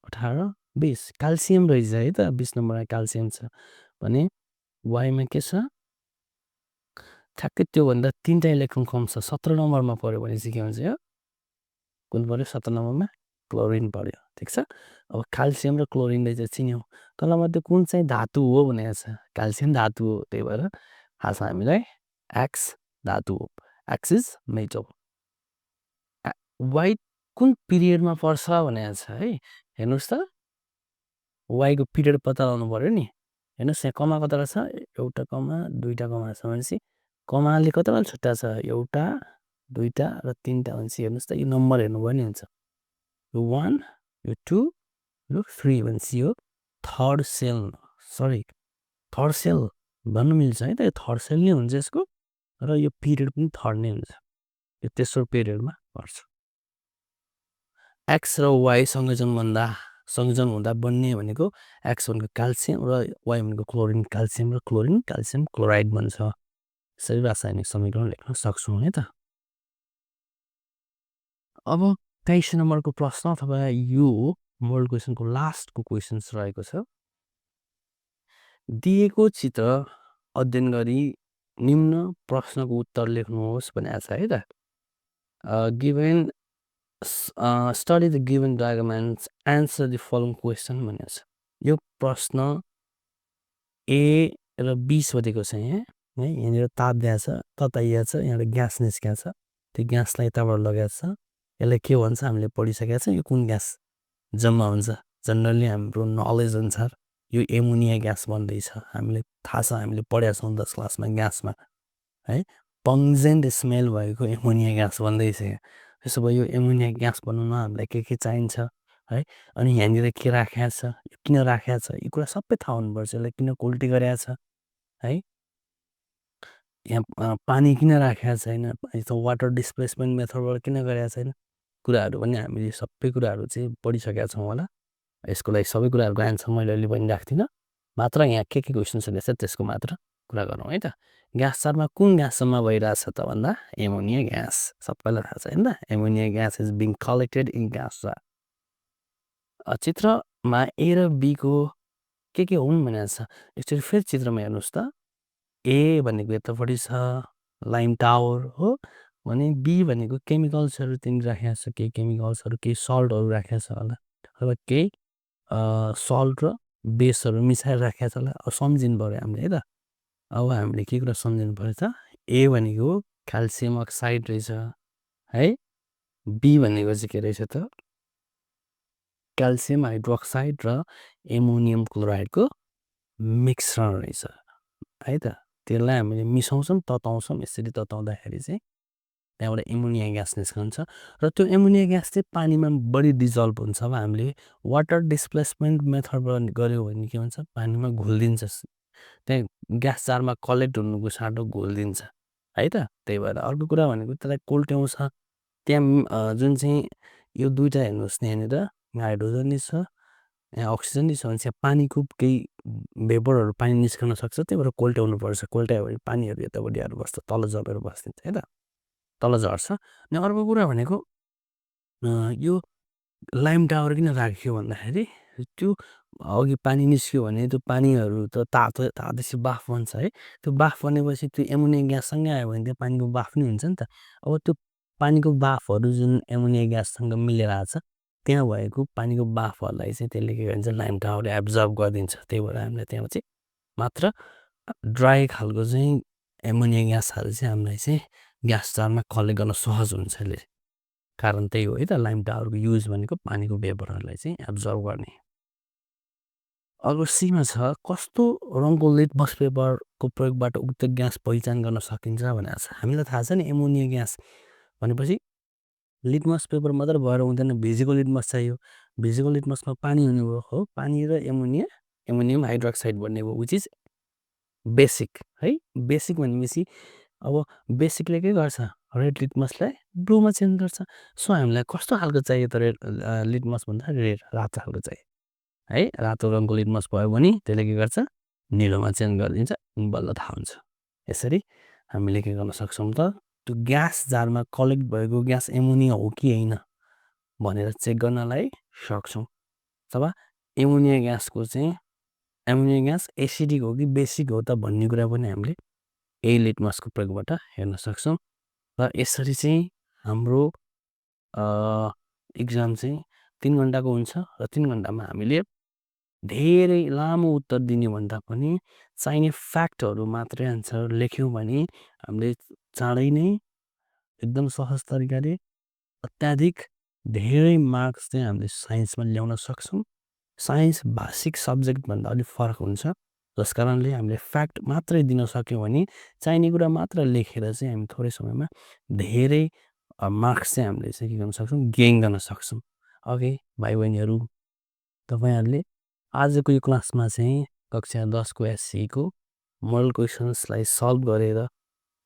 18 20 क्याल्सियम रहेछ है त 20 नम्बरमा क्याल्सियम छ भने वाईमा के छ ठ्याक्कै त्योभन्दा 3टा इलेक्ट्रोन कम छ 17 नम्बरमा पऱ्यो भने चाहिँ के हुन्छ यो कुन पऱ्यो 17 नम्बरमा क्लोरिन पऱ्यो ठिक छ अब क्याल्सियम र क्लोरिनलाई चाहिँ चिन्यौँ तलमध्ये कुन चाहिँ धातु हो भनेको छ क्याल्सियम धातु हो त्यही भएर थाहा छ हामीलाई एक्स धातु हो एक्स इज मेटल वाई कुन पिरियडमा पर्छ भनेको छ है हेर्नुहोस् त वाईको पिरियड पत्ता लगाउनु पऱ्यो नि हेर्नुहोस् यहाँ कमा कतिवटा छ एउटा कमा दुईवटा कमा छ भनेपछि कमाले कतिवटा छुट्टा छ एउटा दुईवटा र 3टा भनेपछि हेर्नुहोस् त यो नम्बर हेर्नुभयो नि हुन्छ यो 1 यो 2 यो 3 भनेपछि यो थर्ड सेल भन्नु मिल्छ है त यो थर्ड सेल नै हुन्छ यसको र यो पिरियड पनि थर्ड नै हुन्छ यो तेस्रो पिरियडमा पर्छ एक्स र वाई संयोजन भन्दा संयोजन हुँदा बन्ने भनेको X भनेको क्याल्सियम र Y भनेको क्लोरिन क्याल्सियम क्लोराइड बन्छ। यसरी रासायनिक समीकरण लेख्न सक्छौँ है त। अब 23 नम्बरको प्रश्न अथवा यो मोडल क्वेसनको लास्टको क्वेसन्स रहेको छ। दिएको चित्र अध्ययन गरी निम्न प्रश्नको उत्तर लेख्नुहोस् भनेको छ है त। Given study the given diagram and answer the following question भनेको छ। यो प्रश्न ए र बी सोधेको छ यहाँ है। यहाँनिर ताप दिएको छ, तताइएको छ, यहाँबाट ग्यास निस्किएको छ, त्यो ग्यासलाई यताबाट लगाएको छ। यसलाई के भन्छ हामीले पढिसकेको छ। यो कुन ग्यास जम्मा हुन्छ? जनरली हाम्रो नलेज अनुसार यो एमोनिया ग्यास बन्दैछ। हामीले थाहा छ, हामीले पढेका छौँ 10 क्लासमा ग्यासमा है। पङ्जेन्ट स्मेल भएको एमोनिया ग्यास बन्दैछ। त्यसो भए यो एमोनिया ग्यास बनाउन हामीलाई के चाहिन्छ है। अनि यहाँनिर के राखेको छ, किन राखेको छ, यो कुरा सबै थाहा हुनुपर्छ। यसलाई किन कोल्टी गरेको छ है। यहाँ पानी किन राखेको छैन, वाटर डिस्प्लेसमेन्ट मेथडबाट किन गरेको छैन, कुराहरू पनि हामीले सबै कुराहरू चाहिँ पढिसकेका छौँ होला। यसको लागि सबै कुराहरूको एन्सर मैले अहिले भनिरहेको थिइनँ। मात्र यहाँ के क्वेसन सोधेको छ त्यसको मात्र कुरा गरौँ है त। ग्यास चारमा कुन ग्यास जम्मा भइरहेछ त भन्दा एमोनिया ग्यास। सबैलाई थाहा छ होइन त, ammonia gas is being collected in gas jar. चित्रमा ए र बीको के हुन् भनेको छ। एकचोटि फेरि चित्रमा हेर्नुहोस् त। ए भनेको यतापट्टि छ लाइम टावर हो, भने बी भनेको केमिकल्सहरू त्यहाँनिर राखेको छ, केही केमिकल्सहरू केही सल्टहरू राखेको छ होला, अथवा केही सल्ट र बेसहरू मिसाएर राखेको छ होला। अब सम्झिनु पऱ्यो हामीले है त। अब हामीले के कुरा सम्झिनु पऱ्यो त, ए भनेको क्याल्सियम अक्साइड रहेछ है। बी भनेको चाहिँ के रहेछ त, क्याल्सियम हाइड्रोक्साइड र एमोनियम क्लोराइडको मिक्सर रहेछ है त। त्यसलाई हामीले मिसाउँछौँ, तताउँछौँ। यसरी तताउँदाखेरि चाहिँ त्यहाँबाट एमोनिया ग्यास निस्कन्छ र त्यो एमोनिया ग्यास चाहिँ पानीमा बढी डिजल्भ हुन्छ। अब हामीले वाटर डिस्प्लेसमेन्ट मेथडबाट गऱ्यो भने के भन्छ, पानीमा घुलिदिन्छ। त्यहाँ ग्यास जारमा कलेक्ट हुनुको साटो घुलिदिन्छ है त। त्यही भएर अर्को कुरा भनेको त्यसलाई कोल्ट्याउँछ। त्यहाँ जुन चाहिँ यो दुइटा हेर्नुहोस् न, यहाँनिर हाइड्रोजन नि छ, यहाँ अक्सिजन नि छ भने चाहिँ पानीको केही भेपरहरू पानी निस्कन सक्छ। त्यही भएर कोल्ट्याउनु पर्छ। कोल्ट्यायो भने पानीहरू यतापट्टि आएर बस्छ, तल झरेर बस्दिन्छ है त, तल झर्छ। अनि अर्को कुरा भनेको यो लाइम टावर किन राख्यो भन्दाखेरि त्यो अघि पानी निस्क्यो भने त्यो पानीहरू त तातेपछि बाफ बन्छ है। त्यो बाफ बनेपछि त्यो एमोनिया ग्याससँगै आयो भने त्यो पानीको बाफ नै हुन्छ नि त। अब त्यो पानीको बाफहरू जुन एमोनिया ग्याससँग मिलेर आएको छ, त्यहाँ भएको पानीको बाफहरूलाई चाहिँ त्यसले के भन्छ, लाइम टावरले एब्जर्ब गरिदिन्छ। त्यही भएर हामीलाई त्यहाँ चाहिँ मात्र ड्राई खालको चाहिँ एमोनिया ग्यासहरू चाहिँ हामीलाई चाहिँ ग्यास जारमा कलेक्ट गर्न सहज हुन्छ। यसले कारण त्यही हो है त, लाइम टावरको युज भनेको पानीको भेपरहरूलाई चाहिँ एब्जर्ब गर्ने। अर्को सीमा छ, कस्तो रङको लिटमस पेपरको प्रयोगबाट उक्त ग्यास पहिचान गर्न सकिन्छ भनेको छ। हामीलाई थाहा छ नि, एमोनिया ग्यास भनेपछि लिटमस पेपर मात्र भएर हुँदैन, भिजेको लिटमस चाहियो। भिजेको लिटमसमा पानी हुने भयो हो, पानी र एमोनियम हाइड्रोक्साइड भन्ने भयो, विच इज बेसिक है। बेसिक भनेपछि अब बेसिकले के गर्छ, रेड लिटमसलाई ब्लूमा चेन्ज गर्छ। सो हामीलाई कस्तो खालको चाहियो त, रेड लिटमस भन्दा रेड रातो खालको चाहियो है। रातो रङको लिटमस भयो भने त्यसले के गर्छ, निलोमा चेन्ज गरिदिन्छ, बल्ल थाहा हुन्छ। यसरी हामीले के गर्न सक्छौँ त, त्यो ग्यास जारमा कलेक्ट भएको ग्यास एमोनिया हो कि होइन भनेर चेक गर्नलाई सक्छौँ। अथवा एमोनिया ग्यास एसिडिक हो कि बेसिक हो त भन्ने कुरा पनि हामीले यही लिटमसको प्रयोगबाट हेर्न सक्छौँ। र यसरी चाहिँ हाम्रो इक्जाम चाहिँ 3 घन्टाको हुन्छ र 3 घन्टामा हामीले धेरै लामो उत्तर दिने भन्दा पनि चाहिने फ्याक्टहरू मात्रै एन्सर लेख्यौँ भने हामीले चाँडै नै एकदम सहज तरिकाले अत्याधिक धेरै मार्क्स चाहिँ हामीले साइन्समा ल्याउन सक्छौँ। साइन्स बेसिक सब्जेक्टभन्दा अलिक फरक हुन्छ, जस कारणले हामीले फ्याक्ट मात्रै दिन सक्यौँ भने चाहिने कुरा मात्र लेखेर चाहिँ हामी थोरै समयमा धेरै मार्क्स चाहिँ हामीले चाहिँ के गर्न सक्छौँ, गेन गर्न सक्छौँ। ओके भाइ बहिनीहरू, तपाईँहरूले आजको यो क्लासमा चाहिँ कक्षा 10को एससीको मोडल क्वेसन्सलाई सल्भ गरेर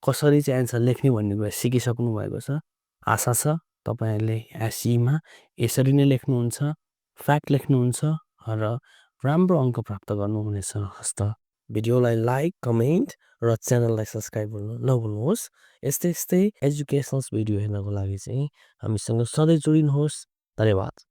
कसरी चाहिँ एन्सर लेख्ने भन्ने कुरा सिकिसक्नु भएको छ। आशा छ तपाईँहरूले एससीमा यसरी नै लेख्नुहुन्छ। फ्याक्ट लेख्नुहुन्छ र राम्रो अङ्क प्राप्त गर्नुहुनेछ। हस्त भिडियोलाई लाइक, कमेन्ट र च्यानललाई सब्सक्राइब गर्नु नभुल्नुहोस्। यस्तै एजुकेसनल भिडियो हेर्नको लागि चाहिँ हामीसँग सधैँ जोडिनुहोस्। धन्यवाद।